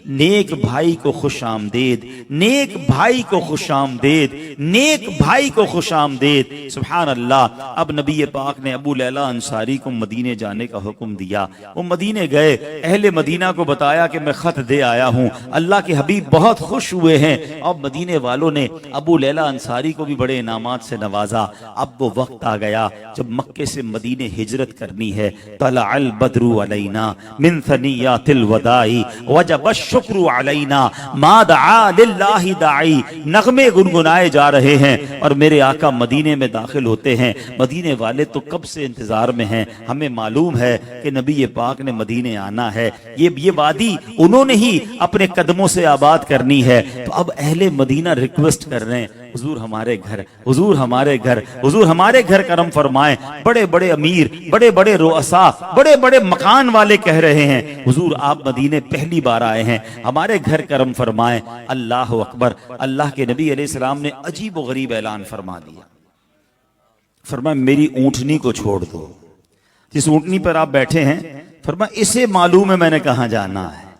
Speaker 1: نیک بھائی کو خوش آمدید، نیک بھائی کو خوش آمدید، نیک بھائی کو خوش آمدید۔ سبحان اللہ۔ اب نبی پاک نے ابو لیلا انصاری کو مدینے جانے کا حکم دیا، وہ مدینے گئے، اہل مدینہ کو بتایا کہ میں خط دے آیا ہوں، اللہ کے حبیب بہت خوش ہوئے ہیں، اور مدینے والوں نے ابو لیلا انصاری کو بھی بڑے انعامات سے نوازا۔ اب وہ وقت آ گیا جب مکے سے مدینے ہجرت کرنی ہے۔ طلع البدر علینا من ثنیات الوداع وجب الشکر علینا ما دعا للہ داعی، نغمے گنگنائے جا رہے ہیں اور میرے آقا مدینے میں داخل ہوتے ہیں۔ مدینے والے تو کب سے انتظار میں ہیں، ہمیں معلوم ہے کہ نبی پاک نے مدینے آنا ہے، یہ وادی انہوں نے ہی اپنے قدموں سے آباد کرنی ہے۔ تو اب اہل مدینہ ریکویسٹ کر رہے ہیں حضور ہمارے گھر، حضور ہمارے گھر، حضور ہمارے گھر کرم فرمائیں۔ بڑے بڑے امیر، بڑے بڑے رؤساء، بڑے بڑے مکان والے کہہ رہے ہیں حضور آپ مدینے پہلی بار آئے ہیں، ہمارے گھر کرم فرمائیں۔ اللہ اکبر۔ اللہ کے نبی علیہ السلام نے عجیب و غریب اعلان فرما دیا، فرمایا میری اونٹنی کو چھوڑ دو، جس اونٹنی پر آپ بیٹھے ہیں فرمایا اسے معلوم ہے میں نے کہاں جانا ہے،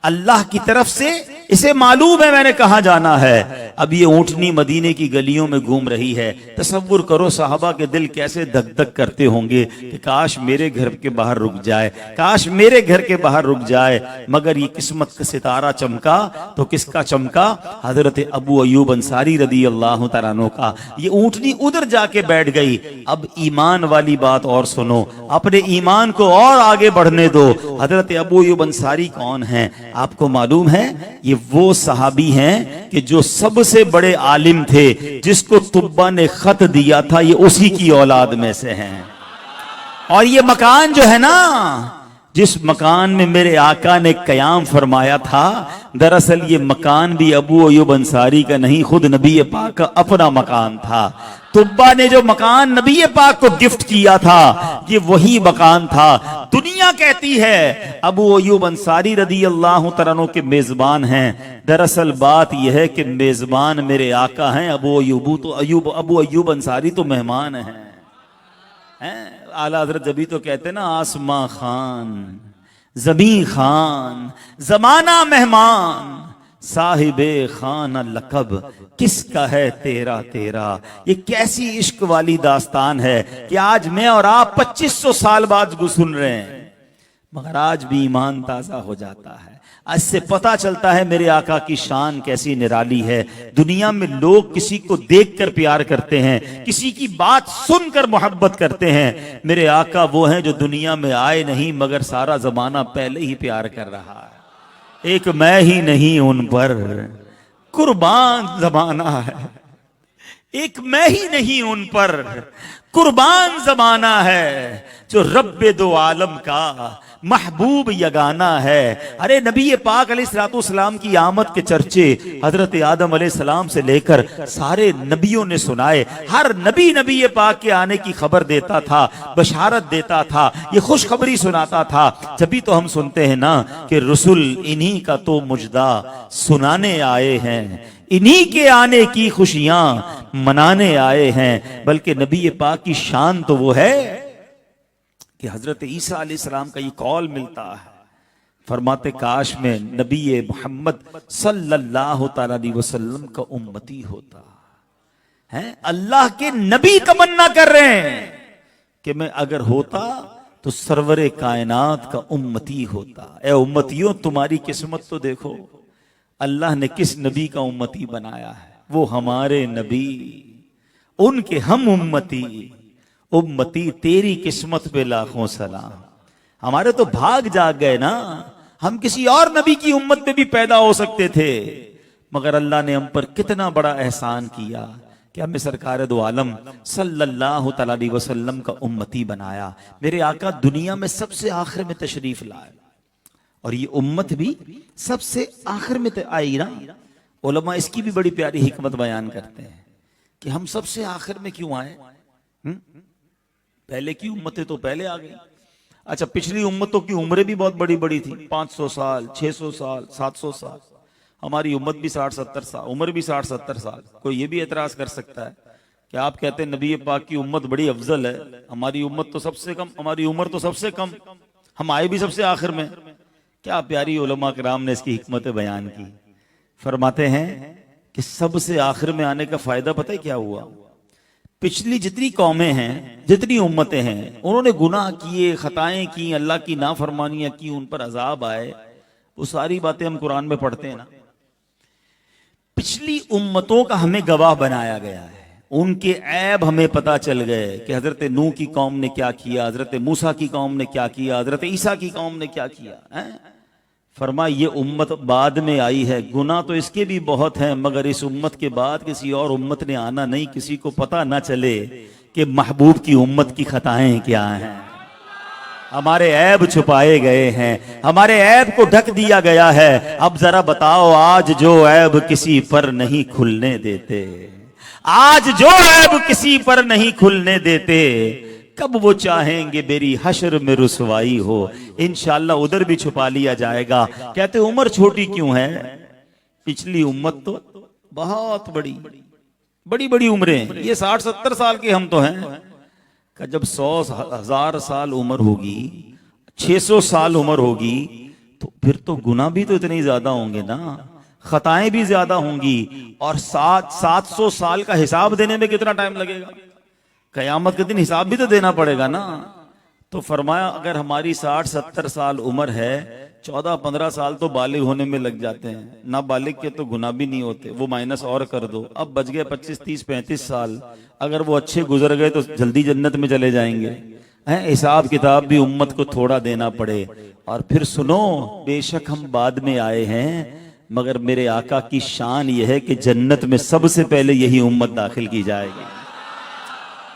Speaker 1: اللہ کی طرف سے اسے معلوم ہے میں نے کہاں جانا ہے۔ اب یہ اونٹنی مدینے کی گلیوں میں گھوم رہی ہے، تصور کرو صحابہ کے دل کیسے دھک دھک کرتے ہوں گے کہ کاش میرے گھر کے باہر رک جائے، کاش میرے گھر کے باہر رک جائے۔ مگر یہ قسمت کا ستارہ چمکا تو کس کا چمکا؟ حضرت ابو ایوب انصاری رضی اللہ تعالیٰ عنہ کا۔ یہ اونٹنی ادھر جا کے بیٹھ گئی۔ اب ایمان والی بات اور سنو، اپنے ایمان کو اور آگے بڑھنے دو۔ حضرت ابو ایوب انصاری کون ہیں؟ آپ کو معلوم ہے یہ وہ صحابی ہیں کہ جو سب سے بڑے عالم تھے، جس کو طبہ نے خط دیا تھا، یہ اسی کی اولاد میں سے ہیں۔ اور یہ مکان جو ہے نا، جس مکان میں میرے آقا نے قیام فرمایا تھا، دراصل یہ مکان بھی ابو ایوب انصاری کا نہیں، خود نبی پاک کا اپنا مکان تھا۔ طبہ نے جو مکان نبی پاک کو گفٹ کیا تھا یہ وہی مکان تھا۔ دنیا کہتی ہے ابو ایوب انصاری رضی اللہ تعالیٰ عنہ کے میزبان ہیں، دراصل بات یہ ہے کہ میزبان میرے آقا ہیں، ابو ایوب انصاری تو مہمان ہیں۔ اعلیٰ حضرت جبھی تو کہتے ہیں نا آسماں خان، زمین خان، زمانہ مہمان، صاحب خانہ لقب کس کا ہے تیرا تیرا۔ یہ کیسی عشق والی داستان ہے کہ آج میں اور آپ 2500 سال بعد سن رہے ہیں، مگر آج بھی ایمان تازہ ہو جاتا ہے۔ اس سے پتا چلتا ہے میرے آقا کی شان کیسی نرالی ہے۔ دنیا میں لوگ کسی کو دیکھ کر پیار کرتے ہیں، کسی کی بات سن کر محبت کرتے ہیں، میرے آقا وہ ہیں جو دنیا میں آئے نہیں مگر سارا زمانہ پہلے ہی پیار کر رہا ہے۔ ایک میں ہی نہیں ان پر قربان زمانہ ہے، ایک میں ہی نہیں ان پر قربان زمانہ ہے، جو رب دو عالم کا محبوب یگانہ ہے. ارے نبی پاک علیہ الصلوۃ والسلام کی آمد کے چرچے حضرت آدم علیہ السلام سے لے کر سارے نبیوں نے سنائے. ہر نبی پاک کے آنے کی خبر دیتا تھا, بشارت دیتا تھا, یہ خوشخبری سناتا تھا. جبھی تو ہم سنتے ہیں نا کہ رسول انہی کا تو مجدہ سنانے آئے ہیں, انہی کے آنے کی خوشیاں منانے آئے ہیں. بلکہ نبی پاک کی شان تو وہ ہے کہ حضرت عیسیٰ علیہ السلام کا یہ قول ملتا ہے, فرماتے کاش میں نبی محمد صلی اللہ تعالی علیہ وسلم کا امتی ہوتا ہے. اللہ کے نبی تمنا کر رہے ہیں کہ میں اگر ہوتا تو سرور کائنات کا امتی ہوتا. اے امتیوں تمہاری قسمت تو دیکھو, اللہ نے کس نبی کا امتی بنایا ہے, وہ ہمارے نبی, ان کے ہم امتی. امتی تیری قسمت پہ لاکھوں سلام. ہمارے تو بھاگ جاگ گئے نا, ہم کسی اور نبی کی امت میں بھی پیدا ہو سکتے تھے, مگر اللہ نے ہم پر کتنا بڑا احسان کیا کہ ہمیں سرکار دو عالم صلی اللہ تعالی علیہ وسلم کا امتی بنایا. میرے آقا دنیا میں سب سے آخر میں تشریف لائے, اور یہ امت بھی سب سے آخر میں آئی نا. علماء اس کی بھی بڑی پیاری حکمت بیان کرتے ہیں کہ ہم سب سے آخر میں کیوں آئے. پہلے کی امتیں تو پہلے آ گئی. اچھا, پچھلی امتوں کی عمریں بھی بہت بڑی بڑی تھی, 500 سال, 600 سال, 700 سال. ہماری امت بھی 60-70 سال, عمر بھی 60-70 سال. کوئی یہ بھی اعتراض کر سکتا ہے کہ آپ کہتے ہیں نبی پاک کی امت بڑی افضل ہے, ہماری امت تو سب سے کم, ہماری عمر تو سب سے کم, ہم آئے بھی سب سے آخر میں. کیا پیاری علماء کرام نے اس کی حکمت بیان کی. فرماتے ہیں کہ سب سے آخر میں آنے کا فائدہ پتہ ہے کیا ہوا. پچھلی جتنی قومیں ہیں, جتنی امتیں ہیں, انہوں نے گناہ کیے, خطائیں کی, اللہ کی نافرمانیاں کی, ان پر عذاب آئے. وہ ساری باتیں ہم قرآن میں پڑھتے ہیں نا. پچھلی امتوں کا ہمیں گواہ بنایا گیا ہے, ان کے عیب ہمیں پتا چل گئے کہ حضرت نوح کی قوم نے کیا کیا, حضرت موسیٰ کی قوم نے کیا کیا, حضرت عیسیٰ کی قوم نے کیا کیا. فرمایا یہ امت بعد میں آئی ہے, گناہ تو اس کے بھی بہت ہیں, مگر اس امت کے بعد کسی اور امت نے آنا نہیں, کسی کو پتہ نہ چلے کہ محبوب کی امت کی خطائیں کیا ہیں. ہمارے عیب چھپائے گئے ہیں, ہمارے عیب کو ڈھک دیا گیا ہے. اب ذرا بتاؤ, آج جو عیب کسی پر نہیں کھلنے دیتے, آج جو عیب کسی پر نہیں کھلنے دیتے, کب وہ چاہیں گے میری حشر میں رسوائی ہو. انشاءاللہ ادھر بھی چھپا لیا جائے گا. کہتے عمر چھوٹی کیوں ہے, پچھلی امت تو بہت بڑی بڑی عمریں, یہ 60-70 سال کے ہم تو ہیں. کہ جب 100,000 سال عمر ہوگی, 600 سال عمر ہوگی, تو پھر تو گناہ بھی تو اتنے زیادہ ہوں گے نا, خطائیں بھی زیادہ ہوں گی, اور 700 سال کا حساب دینے میں کتنا ٹائم لگے گا. قیامت کے دن حساب بھی تو دینا پڑے گا نا. تو فرمایا اگر ہماری 60-70 سال عمر ہے, 14-15 سال تو بالغ ہونے میں لگ جاتے ہیں, نابالغ کے تو گناہ بھی نہیں ہوتے, وہ مائنس اور کر دو, اب بچ گئے 25-30-35 سال. اگر وہ اچھے گزر گئے تو جلدی جنت میں چلے جائیں گے. حساب کتاب بھی امت کو تھوڑا دینا پڑے. اور پھر سنو, بے شک ہم بعد میں آئے ہیں, مگر میرے آقا کی شان یہ ہے کہ جنت میں سب سے پہلے یہی امت داخل کی جائے گی.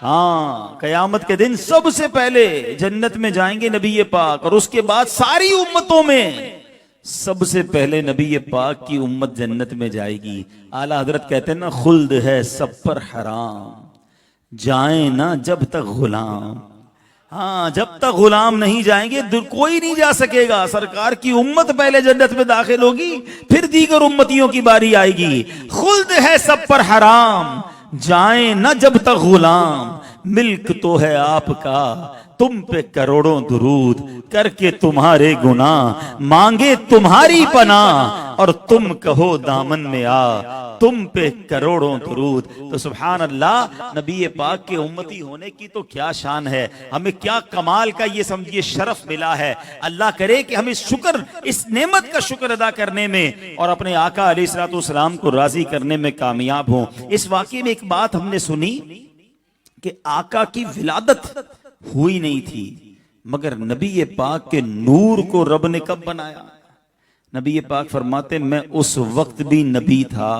Speaker 1: ہاں, قیامت کے دن سب سے پہلے جنت میں جائیں گے نبی پاک, اور اس کے بعد ساری امتوں میں سب سے پہلے نبی پاک کی امت جنت میں جائے گی. اعلیٰ حضرت کہتے ہیں نا, خلد ہے سب پر حرام, جائیں نا جب تک غلام. ہاں, جب تک غلام نہیں جائیں گے کوئی نہیں جا سکے گا. سرکار کی امت پہلے جنت میں داخل ہوگی, پھر دیگر امتیوں کی باری آئے گی. خلد ہے سب پر حرام, جائیں نہ جب تک غلام, ملک تو ہے آپ کا تم پہ کروڑوں درود, کر کے تمہارے گناہ مانگے تمہاری پناہ, اور تم کہو دامن میں آ تم پہ کروڑوں درود. تو سبحان اللہ, نبی پاک کے امتی ہونے کی تو کیا شان ہے, ہمیں کیا کمال کا یہ سمجھیے شرف ملا ہے. اللہ کرے کہ ہم اس نعمت کا شکر ادا کرنے میں اور اپنے آقا علیہ الصلوۃ والسلام کو راضی کرنے میں کامیاب ہوں. اس واقعے میں ایک بات ہم نے سنی کہ آقا کی ولادت ہوئی نہیں تھی, مگر نبی پاک کے نور کو رب نے کب بنایا. نبی پاک فرماتے میں اس وقت بھی نبی تھا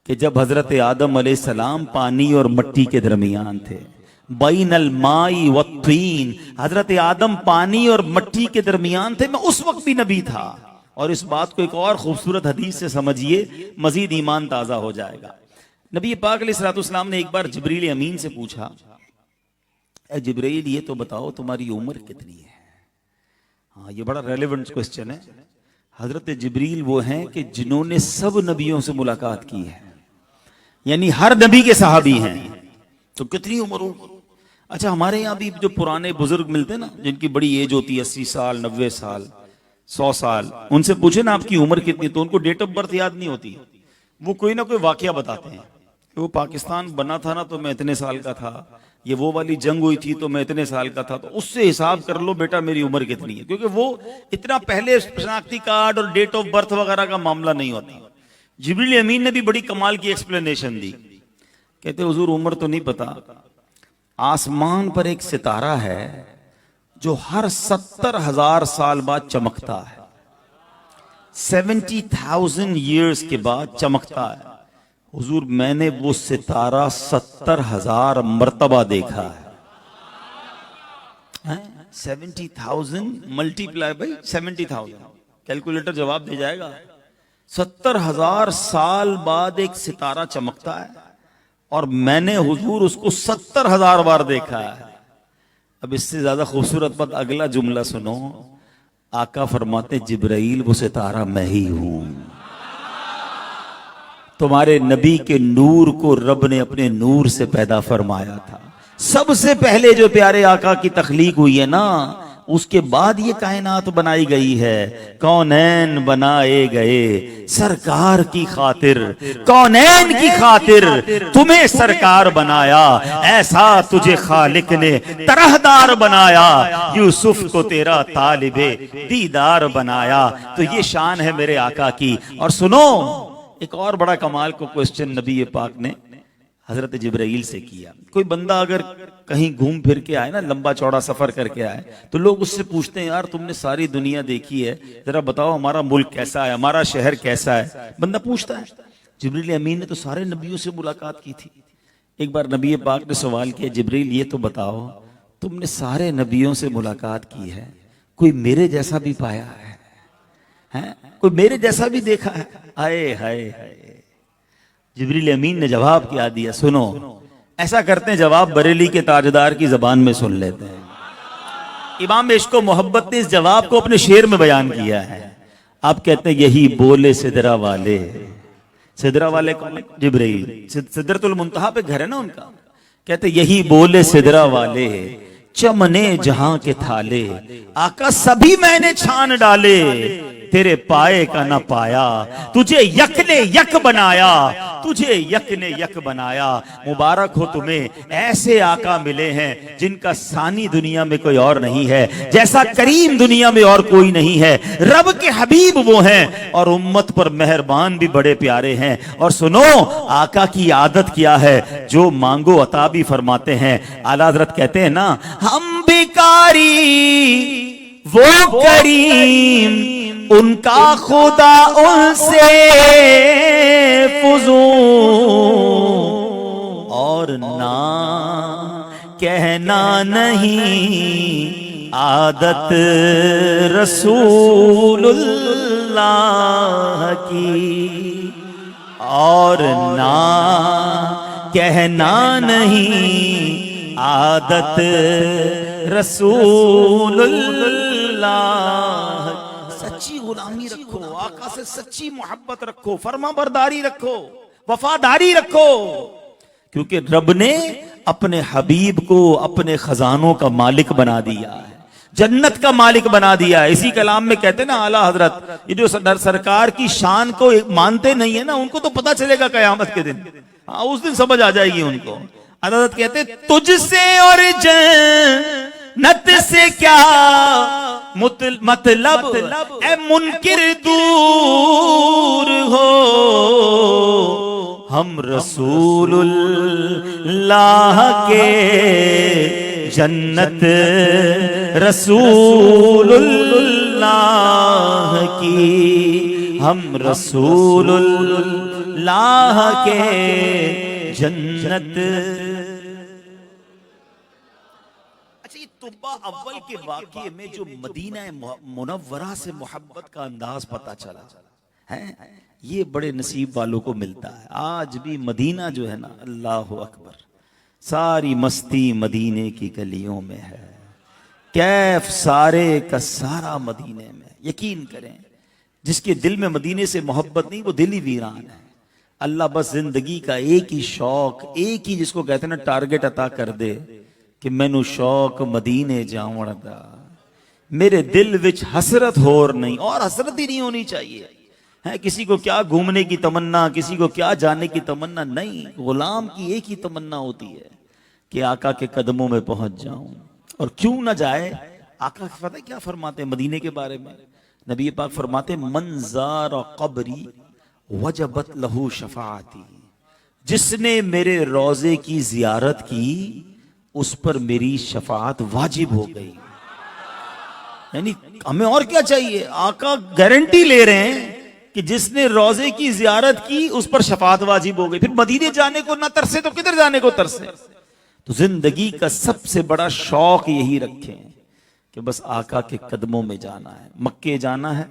Speaker 1: کہ جب حضرت آدم علیہ السلام پانی اور مٹی کے درمیان تھے. بین المائی والطین، حضرت آدم پانی اور مٹی کے درمیان تھے، میں اس وقت بھی نبی تھا. اور اس بات کو ایک اور خوبصورت حدیث سے سمجھیے، مزید ایمان تازہ ہو جائے گا. نبی پاک علیہ الصلوۃ والسلام نے ایک بار جبریل امین سے پوچھا، اے جبریل یہ تو بتاؤ تمہاری عمر کتنی ہے؟ ہاں یہ بڑا ریلیونٹ کوسچن ہے. حضرت جبریل وہ ہیں کہ جنہوں نے سب نبیوں سے ملاقات کی ہے، یعنی ہر نبی کے صحابی ہیں. تو کتنی عمر ہو؟ اچھا ہمارے یہاں بھی جو پرانے بزرگ ملتے ہیں نا، جن کی بڑی ایج ہوتی ہے 80 سال 90 سال 100 سال، ان سے پوچھے نا آپ کی عمر کتنی، تو ان کو ڈیٹ آف برتھ یاد نہیں ہوتی. وہ کوئی نہ کوئی واقعہ بتاتے ہیں کہ وہ پاکستان بنا تھا نا تو میں اتنے سال کا تھا، یہ وہ والی جنگ ہوئی تھی تو میں اتنے سال کا تھا. تو اس سے حساب کر لو بیٹا میری عمر کتنی ہے، کیونکہ وہ اتنا پہلے شناختی کارڈ اور ڈیٹ آف برتھ وغیرہ کا معاملہ نہیں ہوتا. جبریل امین نے بھی بڑی کمال کی ایکسپلینیشن دی. کہتے حضور عمر تو نہیں پتا، آسمان پر ایک ستارہ ہے جو ہر 70,000 سال بعد چمکتا ہے، 70,000 ایئرز کے بعد چمکتا ہے. حضور میں نے وہ ستارہ 70,000 مرتبہ دیکھا ہے. 70,000 ملٹیپلائی بائی 70,000، کیلکولیٹر جواب دے جائے گا. 70,000 سال بعد ایک ستارہ چمکتا ہے اور میں نے حضور اس کو 70,000 بار دیکھا ہے. اب اس سے زیادہ خوبصورت بات اگلا جملہ سنو. آقا فرماتے جبرائیل وہ ستارہ میں ہی ہوں. تمہارے نبی کے نور کو رب نے اپنے نور سے پیدا فرمایا تھا. سب سے پہلے جو پیارے آقا کی تخلیق ہوئی ہے نا، اس کے بعد یہ کائنات بنائی گئی ہے. کونین بنائے گئے سرکار کی خاطر، کونین کی خاطر تمہیں سرکار بنایا. ایسا تجھے خالق نے طرحدار بنایا، یوسف کو تیرا طالب دیدار بنایا. تو یہ شان ہے میرے آقا کی. اور سنو ایک اور بڑا کمال کو کوسچن نبی پاک نے حضرت جبرائیل سے کیا. کوئی بندہ اگر کہیں گھوم پھر کے آئے نا، لمبا چوڑا سفر کر کے آئے، تو لوگ اس سے پوچھتے ہیں یار تم نے ساری دنیا دیکھی ہے، ذرا بتاؤ ہمارا ملک کیسا ہے، ہمارا شہر کیسا ہے. بندہ پوچھتا ہے. جبریل امین نے تو سارے نبیوں سے ملاقات کی تھی. ایک بار نبی پاک نے سوال کیا، جبریل یہ تو بتاؤ تم نے سارے نبیوں سے ملاقات کی ہے، کوئی میرے جیسا بھی پایا ہے؟ کوئی میرے جیسا بھی دیکھا ہے؟ آئے ہائے ہائے. جبریل امین نے جواب کیا دیا. سنو ایسا کرتے ہیں جواب بریلی کے تاجدار کی زبان میں سن لیتے ہیں. امام عشق و محبت نے اس جواب کو اپنے شعر میں بیان کیا ہے. آپ کہتے ہیں یہی بولے سدرہ والے. سدرہ والے کون؟ جبریل. سدرۃ المنتہا پہ گھر ہے نا ان کا. کہتے ہیں یہی بولے سدرہ والے، چمنے جہاں کے تھالے، آقا سبھی میں نے چھان ڈالے، تیرے پائے کا نہ پایا، تجھے یک نے یک بنایا، تجھے یک نے یک بنایا. مبارک ہو تمہیں، ایسے آقا ملے ہیں جن کا ثانی دنیا میں کوئی اور نہیں ہے، جیسا کریم دنیا میں اور کوئی نہیں ہے. رب کے حبیب وہ ہیں اور امت پر مہربان بھی بڑے پیارے ہیں. اور سنو آقا کی عادت کیا ہے، جو مانگو عطا بھی فرماتے ہیں. اعلیٰ حضرت کہتے ہیں نا، ہم بھکاری وہ کریم، ان کا خدا ان سے فزون، اور نہ کہنا نہیں عادت رسول اللہ کی، اور نہ کہنا نہیں عادت رسول اللہ. سچی غلامی رکھو، آقا سے سچی محبت رکھو، فرما برداری رکھو، وفاداری رکھو، کیونکہ رب نے اپنے حبیب کو اپنے خزانوں کا مالک بنا دیا ہے، جنت کا مالک بنا دیا ہے. اسی کلام میں کہتے ہیں نا اعلیٰ حضرت، یہ جو سرکار کی شان کو مانتے نہیں ہیں نا، ان کو تو پتہ چلے گا قیامت کے دن. ہاں اس دن سمجھ آ جائے گی ان کو. حضرت کہتے ہیں تجھ سے اور جنت سے کیا مطلب، اے منکر دور ہو، ہم رسول اللہ کے جنت رسول اللہ کی، ہم رسول اللہ کے جنت. طبہ اول کے واقعے میں جو مدینہ منورہ سے محبت کا انداز پتا چلا ہے، یہ بڑے نصیب والوں کو ملتا ہے۔ آج بھی مدینہ جو ہے نا، اللہ اکبر، ساری مستی مدینے کی گلیوں میں ہے، کیف سارے کا سارا مدینے میں۔ یقین کریں، جس کے دل میں مدینے سے محبت نہیں، وہ دل ہی ویران ہے۔ اللہ بس زندگی کا ایک ہی شوق، ایک ہی جس کو کہتے ہیں نا ٹارگٹ عطا کر دے کہ مینو شوق مدینے جاون دا، میرے دل وچ حسرت ہور نہیں، اور حسرت ہی نہیں ہونی چاہیے ہے۔ کسی کو کیا گھومنے کی تمنا، کسی کو کیا جانے کی تمنا نہیں، غلام کی ایک ہی تمنا ہوتی ہے کہ آقا کے قدموں میں پہنچ جاؤں۔ اور کیوں نہ جائے؟ آقا پتہ کیا فرماتے ہیں مدینے کے بارے میں؟ نبی پاک فرماتے ہیں من زار قبری وجبت لہو شفاعتی، جس نے میرے روضے کی زیارت کی اس پر میری شفاعت واجب ہو گئی۔ یعنی ہمیں اور کیا چاہیے؟ آقا گارنٹی لے رہے ہیں کہ جس نے روضے کی زیارت کی اس پر شفاعت واجب ہو گئی۔ پھر مدینے جانے کو نہ ترسے تو کدھر جانے کو ترسے؟ تو زندگی کا سب سے بڑا شوق یہی رکھیں کہ بس آقا کے قدموں میں جانا ہے، مکے جانا ہے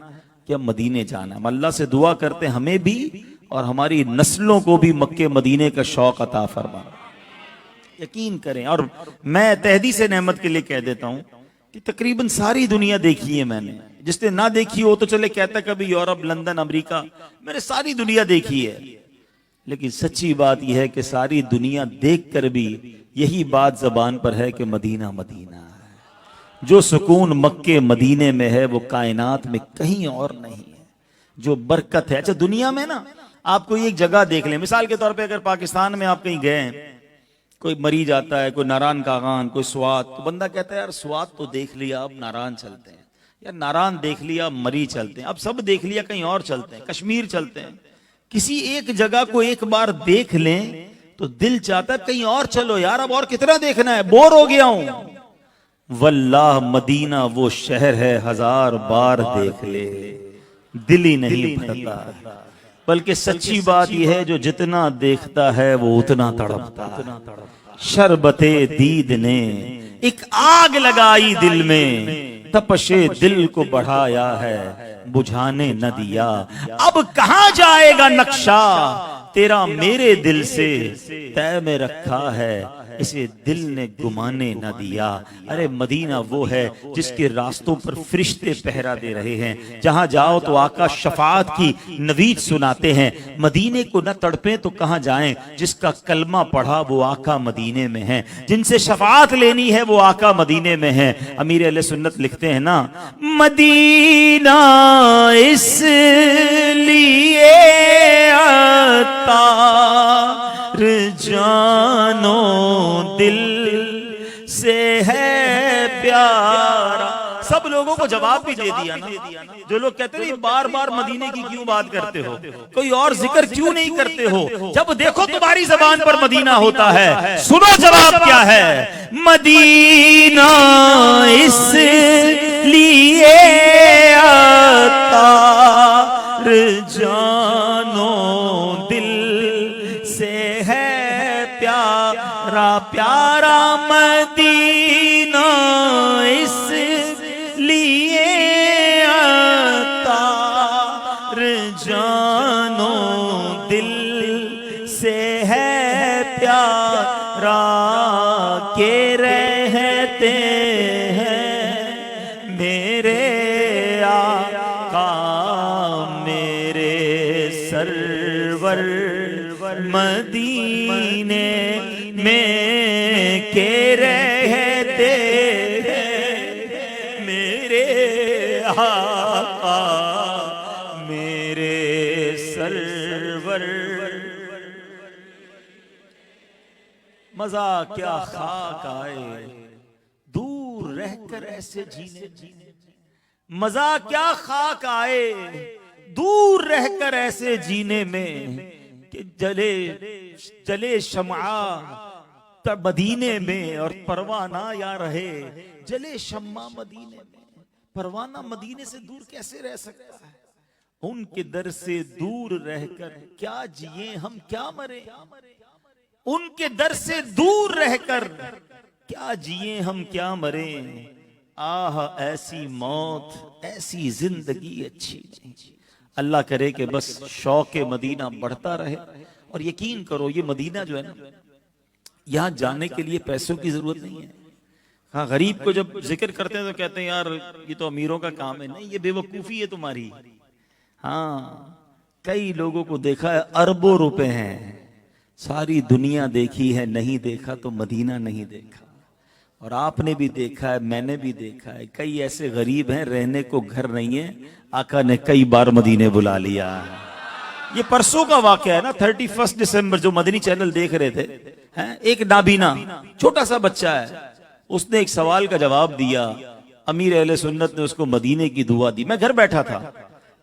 Speaker 1: یا مدینے جانا ہے۔ ہم اللہ سے دعا کرتے ہیں ہمیں بھی اور ہماری نسلوں کو بھی مکے مدینے کا شوق عطا فرما۔ یقین کریں، اور میں تحدیث نعمت کے لیے کہہ دیتا ہوں کہ تقریباً ساری دنیا دیکھی ہے میں نے، جس نے نہ دیکھی ہو تو چلے کہتا کبھی یورپ، لندن، امریکہ، میں نے ساری دنیا دیکھی ہے، لیکن سچی بات یہ ہے کہ ساری دنیا دیکھ کر بھی یہی بات زبان پر ہے کہ مدینہ مدینہ ہے۔ جو سکون مکے مدینے میں ہے وہ کائنات میں کہیں اور نہیں ہے، جو برکت ہے۔ اچھا دنیا میں نا آپ کو ایک جگہ دیکھ لیں، مثال کے طور پہ اگر پاکستان میں آپ کہیں گئے ہیں، کوئی مری جاتا ہے، کوئی ناران کاغان، کوئی سوات، تو بندہ کہتا ہے یار سوات تو دیکھ لیا، اب ناران چلتے ہیں، یا ناران دیکھ لیا اب مری چلتے ہیں، اب سب دیکھ لیا کہیں اور چلتے ہیں، کشمیر چلتے ہیں۔ کسی ایک جگہ کو ایک بار دیکھ لیں تو دل چاہتا ہے کہیں اور چلو یار، اب اور کتنا دیکھنا ہے، بور ہو گیا ہوں۔ واللہ مدینہ وہ شہر ہے ہزار بار دیکھ لے دل ہی نہیں بھرتا، بلکہ سچی بات یہ ہے جو جتنا دیکھتا ہے وہ اتنا تڑپتا ہے۔ شربت دید نے ایک آگ لگائی دل میں، تپش دل کو بڑھایا ہے بجھانے نہ دیا۔ اب کہاں جائے گا نقشہ تیرا میرے دل سے، طے میں رکھا ہے اسے دل نے گمانے نہ دیا۔ ارے مدینہ وہ ہے جس کے راستوں پر فرشتے پہرا دے رہے ہیں، جہاں جاؤ تو آقا شفاعت کی نوید سناتے ہیں۔ مدینے کو نہ تڑپیں تو کہاں جائیں، جس کا کلمہ پڑھا وہ آقا مدینے میں ہے، جن سے شفاعت لینی ہے وہ آقا مدینے میں ہے۔ امیر اہل سنت لکھتے ہیں نا، مدینہ اس لیے جانو دل سے ہے پیارا۔ سب لوگوں کو جواب بھی دے دیا نا، جو لوگ کہتے ہیں بار بار مدینے کی کیوں بات کرتے ہو، کوئی اور ذکر کیوں نہیں کرتے ہو، جب دیکھو تمہاری زبان پر مدینہ ہوتا ہے۔ سنو جواب کیا ہے، مدینہ اس لیے عطار جانو دل سے ہے پیارا پیارا، مدینہ اس لیے عطار جانو دل سے ہے پیارا، کہ رہتے ہیں میرے آقا میرے سرور مدینے میں، کہ رہتے ہیں میرے آقا میرے سرور۔ مزہ کیا خاک آئے دور رہ کر ایسے جینے، مزہ کیا خاک آئے دور رہ کر ایسے جینے میں، کہ جلے شمعہ مدینے میں اور پروانہ یا رہے جلے شمع مدینے میں۔ پروانہ مدینے سے دور کیسے رہ سکتا ہے؟ ان کے در سے دور رہ کر کیا جیے ہم کیا مرے، ان کے در سے دور رہ کر کیا جیے ہم کیا مریں، آہ ایسی موت ایسی زندگی اچھی نہیں۔ اللہ کرے کہ بس شوق مدینہ بڑھتا رہے، اور یقین کرو یہ مدینہ جو ہے نا، یہاں جانے کے لیے پیسوں کی ضرورت نہیں ہے۔ ہاں غریب کو جب ذکر کرتے ہیں تو کہتے ہیں یار یہ تو امیروں کا کام ہے، نہیں یہ بے وقوفی ہے تمہاری۔ ہاں کئی لوگوں کو دیکھا ہے اربوں روپے ہیں، ساری دنیا دیکھی ہے، نہیں دیکھا تو مدینہ نہیں دیکھا۔ اور آپ نے بھی دیکھا ہے، میں نے بھی دیکھا ہے، کئی ایسے غریب ہیں رہنے کو گھر نہیں ہے، آقا نے کئی بار مدینے بلا لیا۔ یہ پرسوں کا واقعہ ہے نا، 31 دسمبر جو مدنی چینل دیکھ رہے تھے، ایک نابینا چھوٹا سا بچہ ہے، اس نے ایک سوال کا جواب دیا، امیر اہل سنت نے اس کو مدینے کی دعا دی۔ میں گھر بیٹھا تھا،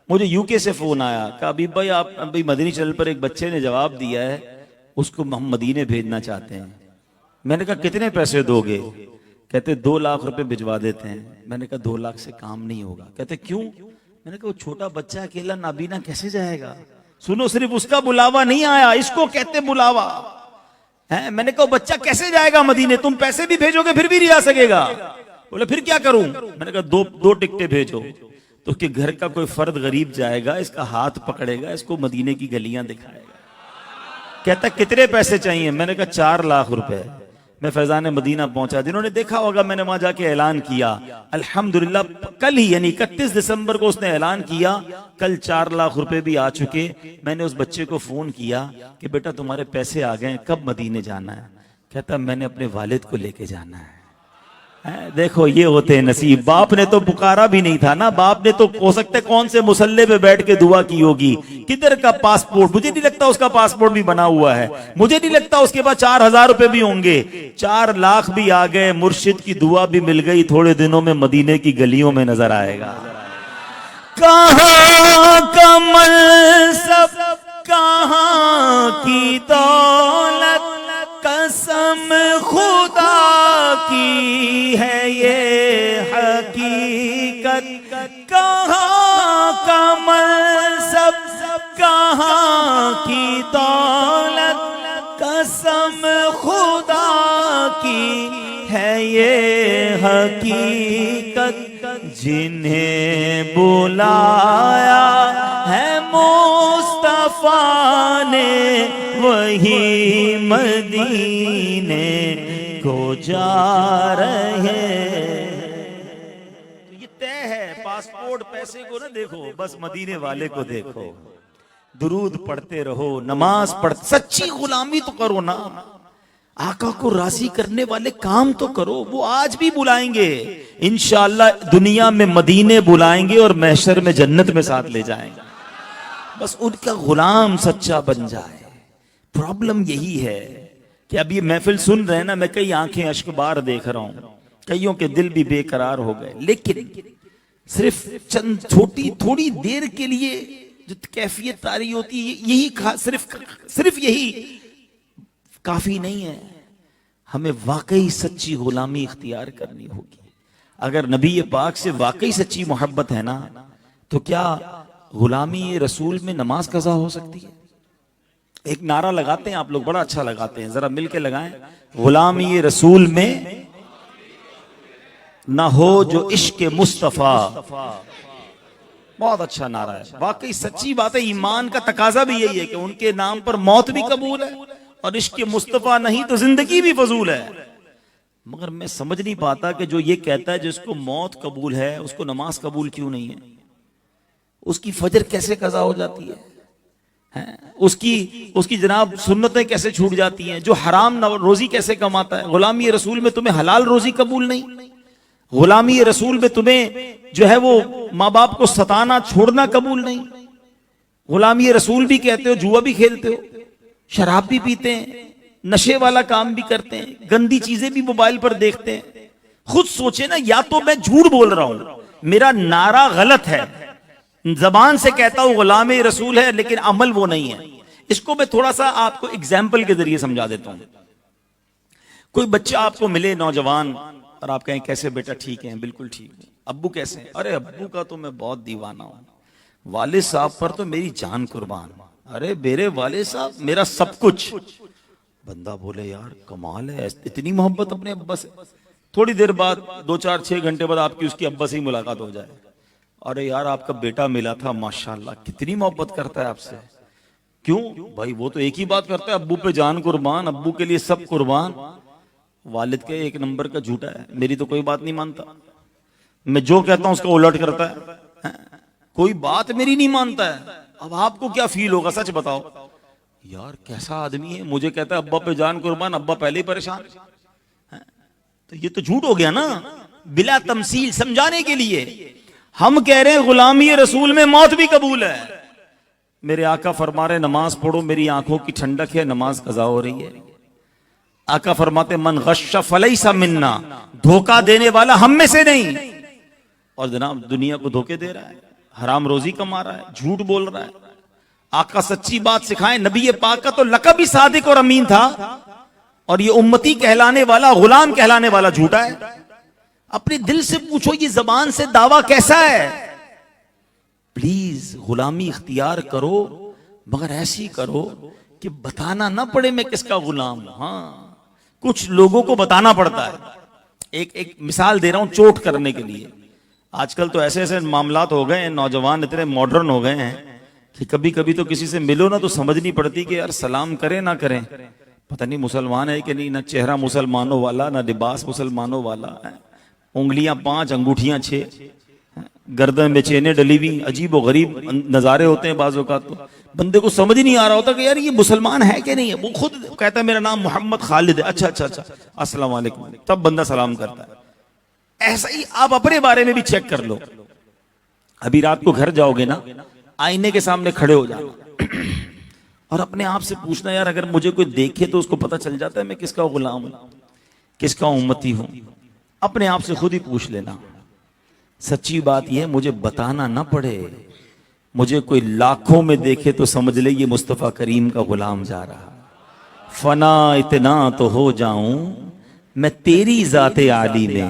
Speaker 1: مجھے یو کے سے فون آیا کہ ابھی بھائی آپ ابھی مدنی چینل پر ایک بچے نے جواب دیا ہے، اس کو ہم مدینے بھیجنا چاہتے ہیں۔ میں نے کہا کتنے پیسے دو گے؟ کہتے 2 لاکھ روپے بھجوا دیتے ہیں۔ میں نے کہا 2 لاکھ سے کام نہیں ہوگا۔ کہتے کیوں؟ میں نے کہا وہ چھوٹا بچہ اکیلا نابینا کیسے جائے گا؟ سنو صرف اس کا بلاوا نہیں آیا، اس کو کہتے بلاوا ہے۔ میں نے کہا بچہ کیسے جائے گا مدینے؟ تم پیسے بھی بھیجو گے پھر بھی نہیں جا سکے گا۔ بولے پھر کیا کروں؟ میں نے کہا دو ٹکٹیں بھیجو، تو کہ گھر کا کوئی فرد غریب جائے گا، اس کا ہاتھ پکڑے گا، اس کو مدینے کی گلیاں دکھائے گا۔ کہتا کتنے پیسے چاہیے؟ میں نے کہا 4 لاکھ روپے۔ میں فیضان مدینہ پہنچا، جنہوں نے دیکھا ہوگا میں نے وہاں جا کے اعلان کیا، الحمدللہ کل ہی یعنی 31 دسمبر کو اس نے اعلان کیا، کل 4 لاکھ روپے بھی آ چکے۔ میں نے اس بچے کو فون کیا کہ بیٹا تمہارے پیسے آ گئے، کب مدینے جانا ہے؟ کہتا میں نے اپنے والد کو لے کے جانا ہے۔ دیکھو یہ ہوتے ہیں نصیب۔ باپ نے تو پکارا بھی نہیں تھا نا، باپ نے تو ہو سکتا ہے کون سے مصلے پہ بیٹھ کے دعا کی ہوگی، کدھر کا پاسپورٹ، مجھے نہیں لگتا اس کا پاسپورٹ بھی بنا ہوا ہے، مجھے نہیں لگتا اس کے پاس 4,000 روپے بھی ہوں گے۔ 4 لاکھ بھی آ گئے، مرشد کی دعا بھی مل گئی، تھوڑے دنوں میں مدینے کی گلیوں میں نظر آئے گا۔ کہاں کا منصب، کہاں کی دولت، قسم خدا کی ہے یہ حقیقت، کہاں کا منصب، کہاں کی دولت، قسم خدا کی ہے یہ حقیقت، جنہیں بلایا ہے مصطفیٰ نے وہی مدینے کو جا رہے۔ تو یہ طے ہے، پاسپورٹ پیسے کو نہ دیکھو، بس مدینے والے کو دیکھو۔ درود پڑھتے رہو، نماز پڑھتے، سچی غلامی تو کرو نا، آقا کو راضی کرنے والے کام تو کرو۔ وہ آج بھی بلائیں گے انشاءاللہ، دنیا میں مدینے بلائیں گے اور محشر میں جنت میں ساتھ لے جائیں گے، بس ان کا غلام سچا بن جائے۔ پرابلم یہی ہے کہ اب یہ محفل سن رہے ہیں نا، میں کئی آنکھیں اشکبار دیکھ رہا ہوں، کئیوں کے دل بھی بے قرار ہو گئے، لیکن صرف چند چھوٹی تھوڑی دیر کے لیے جو کیفیت طاری ہوتی ہے، یہی صرف یہی کافی نہیں ہے، ہمیں واقعی سچی غلامی اختیار کرنی ہوگی۔ اگر نبی پاک سے واقعی سچی محبت ہے نا، تو کیا غلامی رسول میں نماز قضا ہو سکتی ہے؟ ایک نعرہ لگاتے ہیں آپ لوگ، بڑا اچھا لگاتے ہیں، ذرا مل کے لگائیں، غلامی رسول میں نہ ہو جو عشق مصطفیٰ۔ بہت اچھا نعرہ ہے، واقعی سچی بات ہے، ایمان کا تقاضا بھی یہی ہے کہ ان کے نام پر موت بھی قبول ہے، اور عشق مصطفیٰ نہیں تو زندگی بھی فضول ہے۔ مگر میں سمجھ نہیں پاتا کہ جو یہ کہتا ہے جس کو موت قبول ہے اس کو نماز قبول کیوں نہیں ہے؟ اس کی فجر کیسے قضا ہو جاتی ہے؟ اس کی جناب سنتیں کیسے چھوٹ جاتی ہیں؟ جو حرام روزی کیسے کماتا ہے؟ غلامی رسول میں تمہیں حلال روزی قبول نہیں، غلامی رسول میں تمہیں جو ہے وہ ماں باپ کو ستانا چھوڑنا قبول نہیں، غلامی رسول بھی کہتے ہو، جوا بھی کھیلتے ہو، شراب بھی پیتے ہیں، نشے والا کام بھی کرتے ہیں، گندی چیزیں بھی موبائل پر دیکھتے ہیں۔ خود سوچے نا، یا تو میں جھوٹ بول رہا ہوں، میرا نعرہ غلط ہے، زبان سے کہتا ہوں غلام رسول ہے لیکن عمل وہ نہیں ہے۔ اس کو میں تھوڑا سا آپ کو اگزامپل کے ذریعے سمجھا دیتا ہوں۔ کوئی بچہ آپ کو ملے نوجوان، اور آپ کہیں کیسے بیٹا؟ ٹھیک ہے، بالکل ٹھیک ہے۔ ابو کیسے ہیں؟ ارے ابو کا تو میں بہت دیوانہ ہوں، والد صاحب پر تو میری جان قربان۔ ارے میرے والد صاحب میرا سب کچھ۔ بندہ بولے یار کمال ہے، اتنی محبت اپنے ابا سے. تھوڑی دیر بعد 2-4-6 گھنٹے بعد آپ کی اس کی ابا سے ہی ملاقات ہو جائے. ارے یار آپ کا بیٹا ملا تھا، ماشاءاللہ کتنی محبت کرتا ہے آپ سے. کیوں بھائی؟ وہ تو ایک ہی بات کرتا ہے، ابو پہ جان قربان، ابو کے لیے سب قربان. والد کے 1 نمبر کا جھوٹا ہے، میری تو کوئی بات نہیں مانتا، میں جو کہتا ہوں اس کا الٹ کرتا ہے، کوئی بات میری نہیں مانتا ہے. اب آپ کو کیا فیل ہوگا سچ بتاؤ یار کیسا آدمی ہے، مجھے کہتا ہے ابا پہ جان قربان، ابا پہلے ہی پریشان. تو یہ تو جھوٹ ہو گیا نا، بلا تمثیل سمجھانے کے لیے. ہم کہہ رہے ہیں غلامی رسول میں موت بھی قبول ہے. میرے آقا فرما رہے نماز پڑھو، میری آنکھوں کی ٹھنڈک ہے، نماز قضا ہو رہی ہے. آقا فرماتے من غش فلیس منا، دھوکہ دینے والا ہم میں سے نہیں. اور جناب دنیا کو دھوکے دے رہا ہے، حرام روزی کما رہا ہے، جھوٹ بول رہا ہے. آقا سچی بات سکھائیں. نبی پاک کا تو لقب ہی صادق اور امین تھا، اور یہ امتی کہلانے والا، غلام کہلانے والا جھوٹا ہے. اپنے دل سے پوچھو یہ زبان سے دعویٰ کیسا ہے؟ پلیز غلامی اختیار کرو، مگر ایسی کرو کہ بتانا نہ پڑے میں کس کا غلام ہوں. ہاں کچھ لوگوں کو بتانا پڑتا ہے. ایک مثال دے رہا ہوں چوٹ کرنے کے لیے. آج کل تو ایسے ایسے معاملات ہو گئے ہیں، نوجوان اتنے ماڈرن ہو گئے ہیں کہ کبھی کبھی تو کسی سے ملو نا تو سمجھ نہیں پڑتی کہ یار سلام کریں نہ کریں، پتہ نہیں مسلمان ہے کہ نہیں. نہ چہرہ مسلمانوں والا، نہ لباس مسلمانوں والا، انگلیاں 5 انگوٹھیاں 6، گردن میں چینیں ڈلی ہوئی، عجیب و غریب نظارے ہوتے ہیں. بعض اوقات تو بندے کو سمجھ نہیں آ رہا ہوتا کہ یار یہ مسلمان ہے کہ نہیں ہے. وہ خود کہتا ہے میرا نام محمد خالد ہے، اچھا اچھا اچھا السلام علیکم، تب بندہ سلام کرتا ہے. ایسا ہی آپ اپنے بارے میں بھی چیک کر لو. ابھی رات کو گھر جاؤ گے نا، آئینے کے سامنے کھڑے ہو جانا اور اپنے آپ سے پوچھنا یار اگر مجھے کوئی دیکھے تو اس کو پتہ چل جاتا ہے میں کس کا غلام ہوں، کس کا امتی ہوں. اپنے آپ سے خود ہی پوچھ لینا. سچی بات یہ ہے مجھے بتانا نہ پڑے، مجھے کوئی لاکھوں میں دیکھے تو سمجھ لے یہ مصطفیٰ کریم کا غلام جا رہا. فنا اتنا تو ہو جاؤں میں تیری ذات عالی میں،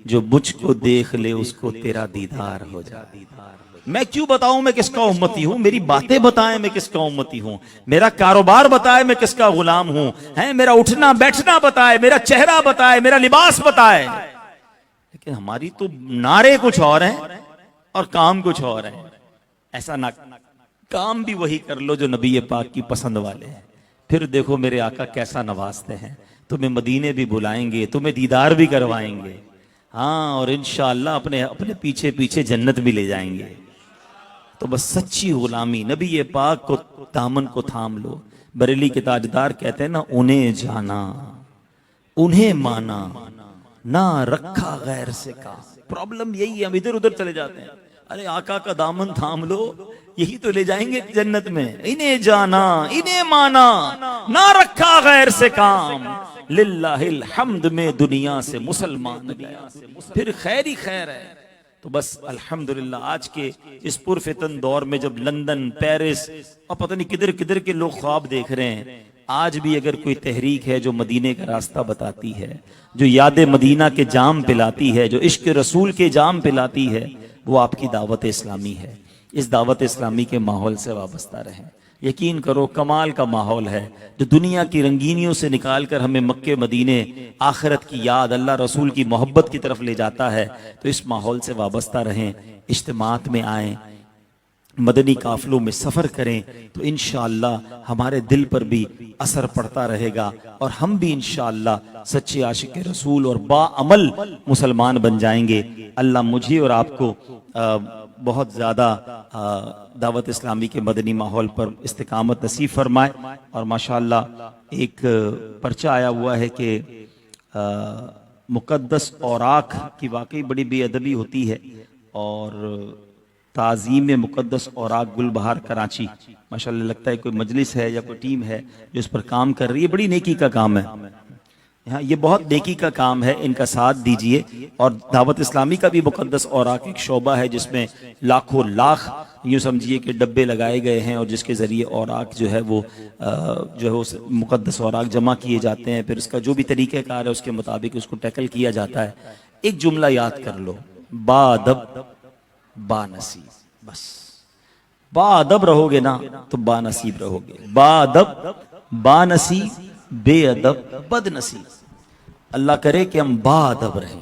Speaker 1: جو مجھ کو دیکھ لے اس کو تیرا دیدار ہو جائے. میں کیوں بتاؤں میں کس کا امتی ہوں؟ میری باتیں بتائیں میں کس کا امتی ہوں، میرا کاروبار بتائے میں کس کا غلام ہوں، میرا اٹھنا بیٹھنا بتائے، میرا چہرہ بتائے، میرا لباس بتائے. لیکن ہماری تو نعرے کچھ اور ہیں اور کام کچھ اور ہیں. ایسا نہ، کام بھی وہی کر لو جو نبی پاک کی پسند والے ہیں. پھر دیکھو میرے آقا کیسا نوازتے ہیں، تمہیں مدینے بھی بلائیں گے، تمہیں دیدار بھی کروائیں گے. ہاں اور انشاءاللہ اپنے پیچھے پیچھے جنت بھی لے جائیں گے. تو بس سچی غلامی، نبی پاک کو دامن کو تھام لو. بریلی کے تاجدار کہتے ہیں نا، انہیں جانا انہیں مانا نہ رکھا غیر سے کام. پرابلم یہی ہے، ہم ادھر ادھر چلے جاتے ہیں. ارے آقا کا دامن تھام لو، یہی تو لے جائیں گے جنت میں. انہیں جانا انہیں مانا نہ رکھا غیر سے کام، للہ الحمد میں دنیا سے مسلمان گیا. پھر خیر ہی خیر ہے. تو بس الحمدللہ آج کے اس پرفتن دور میں جب لندن، پیرس اور پتہ نہیں کدھر کدھر کے لوگ خواب دیکھ رہے ہیں، آج بھی اگر کوئی تحریک ہے جو مدینے کا راستہ بتاتی ہے، جو یاد مدینہ کے جام پلاتی ہے، جو عشق رسول کے جام پلاتی ہے، وہ آپ کی دعوت اسلامی ہے. اس دعوت اسلامی کے ماحول سے وابستہ رہیں. یقین کرو کمال کا ماحول ہے جو دنیا کی رنگینیوں سے نکال کر ہمیں مکے مدینے، آخرت کی یاد، اللہ رسول کی محبت کی طرف لے جاتا ہے. تو اس ماحول سے وابستہ رہیں، اجتماعات میں آئیں، مدنی قافلوں میں سفر کریں، تو انشاءاللہ ہمارے دل پر بھی اثر پڑتا رہے گا اور ہم بھی انشاءاللہ سچے عاشق رسول اور با عمل مسلمان بن جائیں گے. اللہ مجھے اور آپ کو بہت زیادہ دعوت اسلامی کے مدنی ماحول پر استقامت نصیب فرمائے. اور ماشاءاللہ ایک پرچہ آیا ہوا ہے کہ مقدس اوراق کی واقعی بڑی بے ادبی ہوتی ہے، اور تعظیم مقدس اوراق گل بہار کراچی، ماشاءاللہ لگتا ہے کوئی مجلس ہے یا کوئی ٹیم ہے جو اس پر کام کر رہی ہے. بڑی نیکی کا کام ہے، ہاں یہ بہت نیکی کا کام ہے، ان کا ساتھ دیجئے. اور دعوت اسلامی کا بھی مقدس اوراق ایک شعبہ ہے جس میں لاکھوں لاکھ یوں سمجھیے کہ ڈبے لگائے گئے ہیں، اور جس کے ذریعے اوراق جو ہے وہ مقدس اوراق جمع کیے جاتے ہیں. پھر اس کا جو بھی طریقہ کار ہے اس کے مطابق اس کو ٹیکل کیا جاتا ہے. ایک جملہ یاد کر لو، با ادب با نصیب. بس با ادب رہو گے نا تو با نصیب رہو گے. با ادب با نصیب بے ادب بد نصیب. اللہ کرے کہ ہم با ادب رہیں,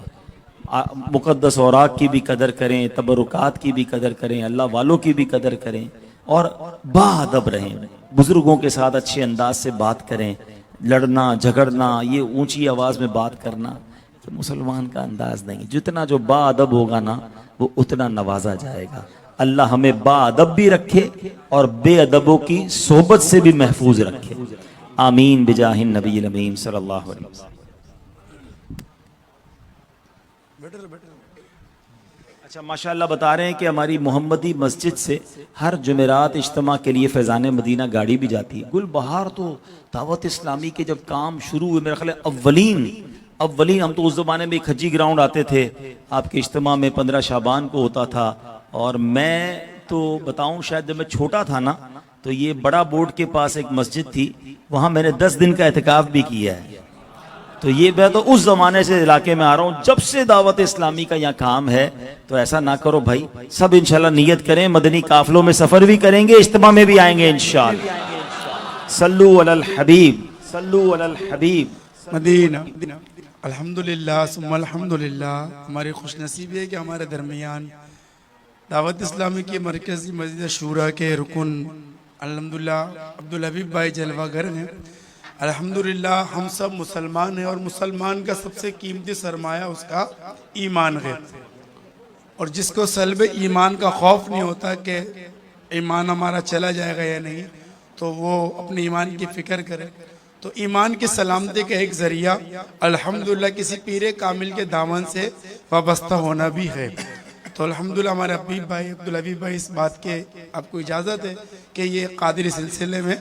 Speaker 1: مقدس اوراق کی بھی قدر کریں, تبرکات کی بھی قدر کریں, اللہ والوں کی بھی قدر کریں, اور با ادب رہیں, بزرگوں کے ساتھ اچھے انداز سے بات کریں. لڑنا جھگڑنا, یہ اونچی آواز میں بات کرنا تو مسلمان کا انداز نہیں. جتنا جو با ادب ہوگا نا وہ اتنا نوازا جائے گا. اللہ ہمیں با ادب بھی رکھے اور بے ادبوں کی صحبت سے بھی محفوظ رکھے. آمین بجاہ النبی الامین صلی اللہ علیہ وسلم. اچھا, ماشاءاللہ بتا رہے ہیں کہ ہماری محمدی مسجد سے ہر جمعرات اجتماع کے لیے فیضان مدینہ گاڑی بھی جاتی ہے. گل بہار تو دعوت اسلامی کے جب کام شروع ہوئے, میرا خیال ہے اولین ہم تو اس زمانے میں ایک حجی گراؤنڈ آتے تھے, آپ کے اجتماع میں 15 شعبان کو ہوتا تھا. اور میں تو بتاؤں, شاید جب میں چھوٹا تھا نا تو یہ بڑا بورڈ کے پاس ایک مسجد تھی, وہاں میں نے 10 دن کا اعتکاف بھی کیا ہے. تو یہ میں تو اس زمانے سے علاقے میں آ رہا ہوں, جب سے دعوت اسلامی کا یہاں کام ہے. تو ایسا نہ کرو بھائی, سب انشاءاللہ نیت کریں, مدنی قافلوں میں سفر بھی کریں گے, اجتماع میں بھی آئیں گے انشاءاللہ. صلو علی الحبیب, صلو علی الحبیب.
Speaker 2: مدینہ. الحمدللہ ثم الحمدللہ, ہماری خوش نصیبی ہے کہ ہمارے درمیان دعوت اسلامی کی مرکزی مسجد شورا کے رکن الحمدللہ عبدالحبیب بھائی جلوہ گر ہیں. الحمدللہ ہم سب مسلمان ہیں, اور مسلمان کا سب سے قیمتی سرمایہ اس کا ایمان ہے. اور جس کو سلب ایمان کا خوف نہیں ہوتا کہ ایمان ہمارا چلا جائے گا یا نہیں, تو وہ اپنے ایمان کی فکر کرے. تو ایمان کی سلامتی کا ایک ذریعہ الحمدللہ کسی پیر کامل کے دامن سے وابستہ ہونا بھی ہے. تو الحمدللہ ہمارے عبدالحبیب بھائی اس بات کے آپ کو اجازت ہے کہ یہ قادری سلسلے میں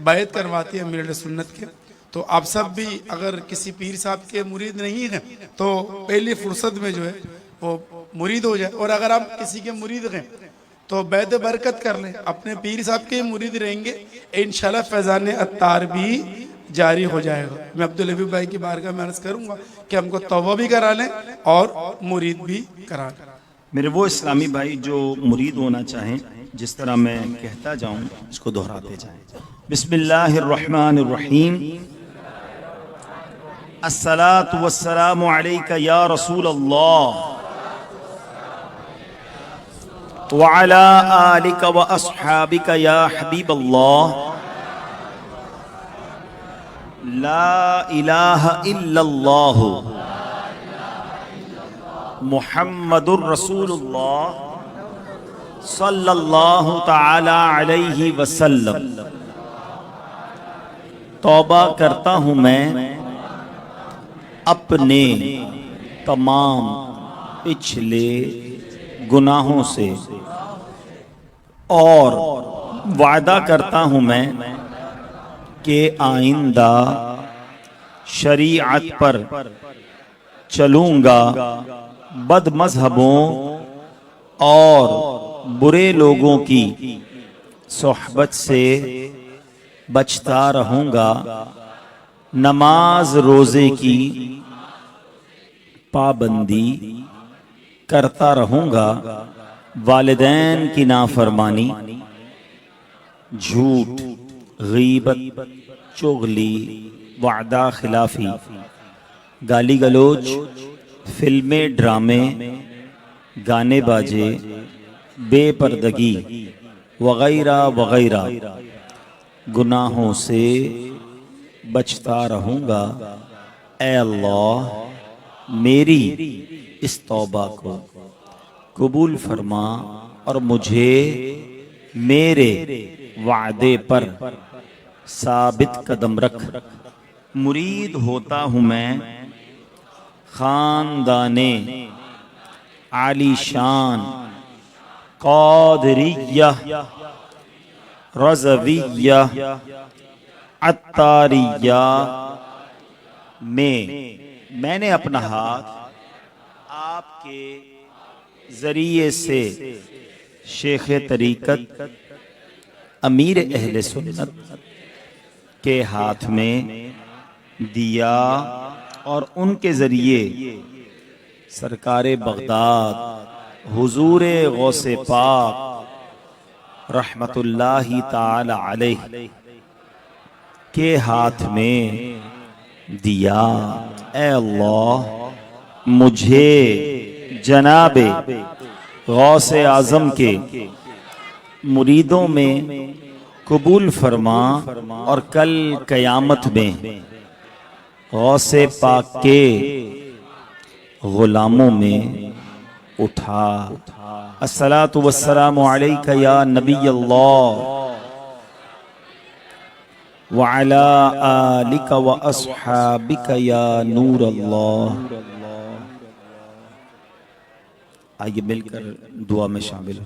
Speaker 2: بیعت کرواتی ہے امیر اہل سنت کے. تو آپ سب بھی اگر کسی پیر صاحب کے مرید نہیں ہیں تو پہلی فرصت میں جو ہے وہ مرید ہو جائے, اور اگر آپ کسی کے مرید ہیں تو بیعت برکت کر لیں, اپنے پیر صاحب کے مرید رہیں گے, انشاءاللہ فیضان اتار بھی جاری ہو جائے گا. میں عبدالحبیب بھائی کی بارگاہ میں عرض کروں گا کہ ہم کو توبہ بھی کرا لیں اور مرید بھی کرا لیں.
Speaker 1: میرے وہ اسلامی بھائی جو مرید ہونا چاہیں, جس طرح میں کہتا جاؤں اس کو دہراتے جائیں. بسم اللہ الرحمن الرحیم. الصلاة والسلام علیک یا رسول اللہ وعلی آلک و اصحابک یا حبیب اللہ. لا الہ الا اللہ محمد الرسول اللہ صلی اللہ تعالی علیہ وسلم. توبہ کرتا ہوں میں اپنے تمام پچھلے گناہوں سے, اور وعدہ کرتا ہوں میں کہ آئندہ شریعت پر چلوں گا, بد مذہبوں اور برے لوگوں کی صحبت سے بچتا رہوں گا, نماز روزے کی پابندی کرتا رہوں گا, والدین کی نافرمانی, جھوٹ, غیبت, چغلی, وعدہ خلافی, گالی گلوچ, فلمیں, ڈرامے, گانے باجے, بے پردگی وغیرہ وغیرہ گناہوں سے بچتا رہوں گا. اے اللہ میری اس توبہ کو قبول فرما اور مجھے میرے وعدے پر ثابت قدم رکھ. مرید ہوتا ہوں میں خاندان عالی شان قادریہ رضویہ عطاریہ میں نے اپنا ہاتھ آپ کے ذریعے سے شیخ طریقت امیر اہل سنت کے ہاتھ میں دیا, اور ان کے ذریعے سرکار بغداد حضور غوث پاک رحمت اللہ تعالی علیہ کے ہاتھ میں دیا۔ اے اللہ مجھے جناب غوث اعظم کے مریدوں میں قبول فرما اور کل قیامت میں غوث پاک کے غلاموں میں اٹھا۔ الصلاۃ والسلام علیک یا نبی اللہ وعلی آلک واصحابک یا نور اللہ۔ آئیے مل کر دعا میں شامل۔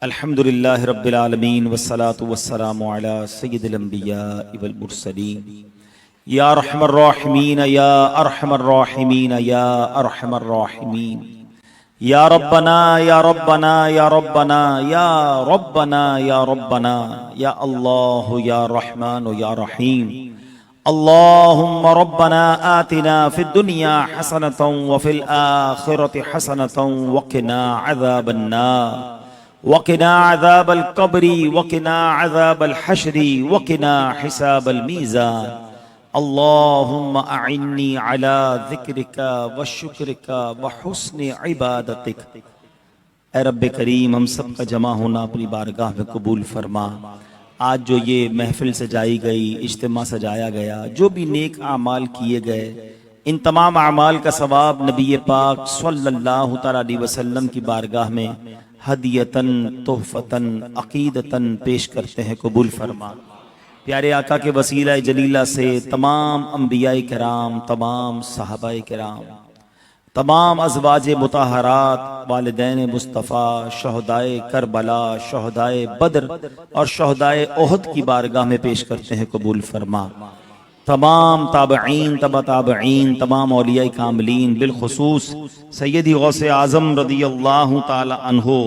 Speaker 1: الحمدللہ رب العالمین والصلاة والسلام علی سید الانبیاء والمرسلین یا ارحم الراحمین یا ارحم الراحمین یا ارحم الراحمین یا ربنا یا ربنا یا ربنا یا ربنا یا ربنا یا اللہ یا رحمان یا رحیم۔ اللهم ربنا آتنا في الدنيا حسنة وفي الآخرة حسنة وقنا عذاب النار وقنا عذاب القبر وقنا عذاب الحشر وقنا حساب الميزان اللهم أعني على ذكرك وشكرك وحسن عبادتك۔ اے رب کریم ہم سب کا جمع ہونا اپنی بارگاہ میں قبول فرما۔ آج جو یہ محفل سجائی گئی، اجتماع سجایا گیا، جو بھی نیک اعمال کیے گئے، ان تمام اعمال کا ثواب نبی پاک صلی اللہ تعالیٰ علیہ وسلم کی بارگاہ میں ہدیتاً تحفتاً عقیدتاً پیش کرتے ہیں، قبول فرما۔ پیارے آقا کے وسیلہ جلیلہ سے تمام انبیاء کرام، تمام صحابہ کرام، تمام ازواج مطہرات، والدین مصطفیٰ، شہدائے کربلا، شہدائے بدر اور شہدائے احد کی بارگاہ میں پیش کرتے ہیں، قبول فرما۔ تمام تابعین، تبع تابعین، تمام اولیاء کاملین، بالخصوص سیدی غوث اعظم رضی اللہ تعالی عنہ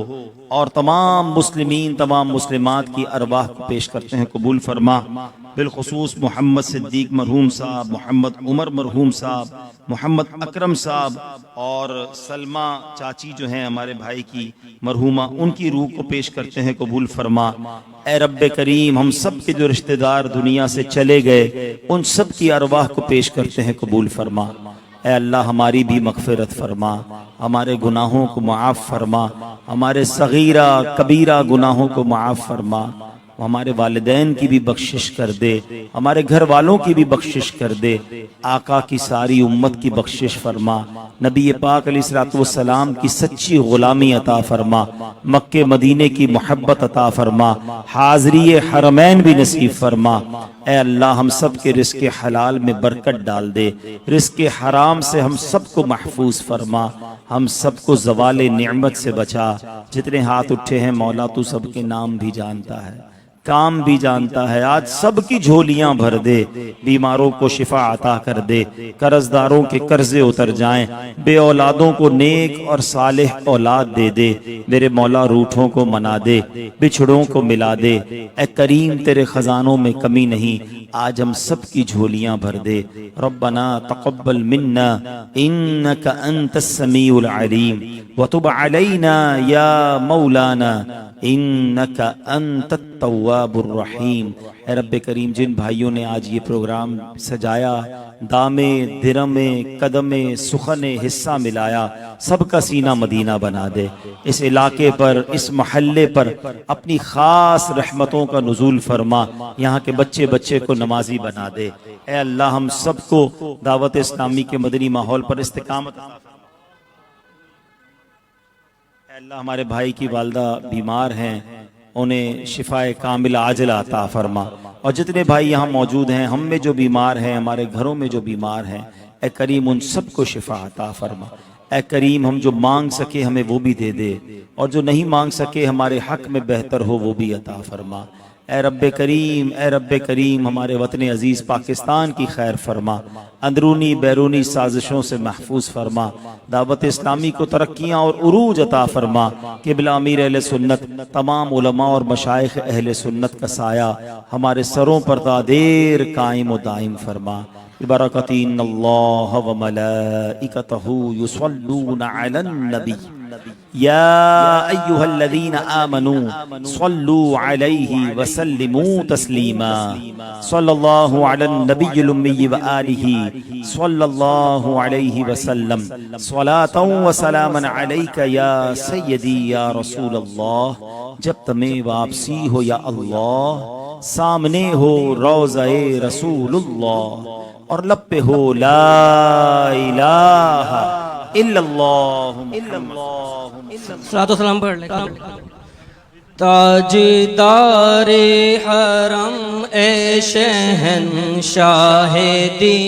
Speaker 1: اور تمام مسلمین، تمام مسلمات کی ارواح کو پیش کرتے ہیں، قبول فرما۔ بالخصوص محمد صدیق مرحوم صاحب، محمد عمر مرحوم صاحب، محمد اکرم صاحب اور سلمہ چاچی جو ہیں ہمارے بھائی کی مرحومہ، ان کی روح کو پیش کرتے ہیں، قبول فرما۔ اے رب کریم ہم سب کے جو رشتہ دار دنیا سے چلے گئے، ان سب کی ارواح کو پیش کرتے ہیں، قبول فرما۔ اے اللہ ہماری بھی مغفرت فرما، ہمارے گناہوں کو معاف فرما، ہمارے صغیرہ کبیرہ گناہوں کو معاف فرما، ہمارے والدین کی بھی بخشش کر دے، ہمارے گھر والوں کی بھی بخشش کر دے، آقا کی ساری امت کی بخشش فرما، نبی پاک علیہ الصلوۃ والسلام کی سچی غلامی عطا فرما، مکہ مدینے کی محبت عطا فرما، حاضری حرمین بھی نصیب فرما۔ اے اللہ ہم سب کے رزق حلال میں برکت ڈال دے، رزق حرام سے ہم سب کو محفوظ فرما، ہم سب کو زوال نعمت سے بچا۔ جتنے ہاتھ اٹھے ہیں مولا تو سب کے نام بھی جانتا ہے، کام بھی جانتا ہے، آج سب کی جھولیاں بھر دے، بیماروں کو شفا عطا کر دے، قرض داروں کے قرضے اتر جائیں، بے اولادوں کو نیک اور صالح اولاد دے دے، میرے مولا روٹھوں کو منا دے، بچھڑوں کو ملا دے، اے کریم تیرے خزانوں میں کمی نہیں، آج ہم سب کی جھولیاں بھر دے۔ ربنا تقبل منا انک انت السمیع العلیم وتب علینا یا مولانا انک انت التواب الرحیم۔ اے رب کریم جن بھائیوں نے آج یہ پروگرام سجایا، دامے درمے قدمے سخنے حصہ ملایا، سب کا سینہ مدینہ بنا دے، اس علاقے پر، اس محلے پر اپنی خاص رحمتوں کا نزول فرما، یہاں کے بچے بچے کو نمازی بنا دے۔ اے اللہ ہم سب کو دعوت اسلامی کے مدنی ماحول پر استقامت عطا فرما۔ اے اللہ ہمارے بھائی کی والدہ بیمار ہیں، انہیں شفاء کامل عاجل عطا فرما، اور جتنے بھائی یہاں موجود ہیں، ہم میں جو بیمار ہیں، ہمارے گھروں میں جو بیمار ہیں، اے کریم ان سب کو شفا عطا فرما۔ اے کریم ہم جو مانگ سکے ہمیں وہ بھی دے دے، اور جو نہیں مانگ سکے ہمارے حق میں بہتر ہو وہ بھی عطا فرما۔ اے رب کریم، اے رب کریم ہمارے وطن عزیز پاکستان کی خیر فرما، اندرونی بیرونی سازشوں سے محفوظ فرما، دعوت اسلامی کو ترقیاں اور عروج عطا فرما۔ قبلہ امیر اہل سنت، تمام علماء اور مشائخ اہل سنت کا سایہ ہمارے سروں پر تا دیر قائم و دائم فرما۔ برکت ان اللہ و ملائکتہ یصلون علی النبی یا ایھا الذین آمنوا صلوا علیہ وسلموا تسلیما صلی اللہ علی النبی الامی وآلہ صلی اللہ علیہ وسلم صلاۃ و سلاما علیک یا سیدی یا رسول اللہ. جب تمہیں واپسی ہو یا اللہ، سامنے ہو روضہ رسول اللہ، اور لب پہ ہو لا الہ الا اللہ.
Speaker 3: صلاۃ و سلام پڑھ لیں. تاجدار حرم اے شہنشاہ دین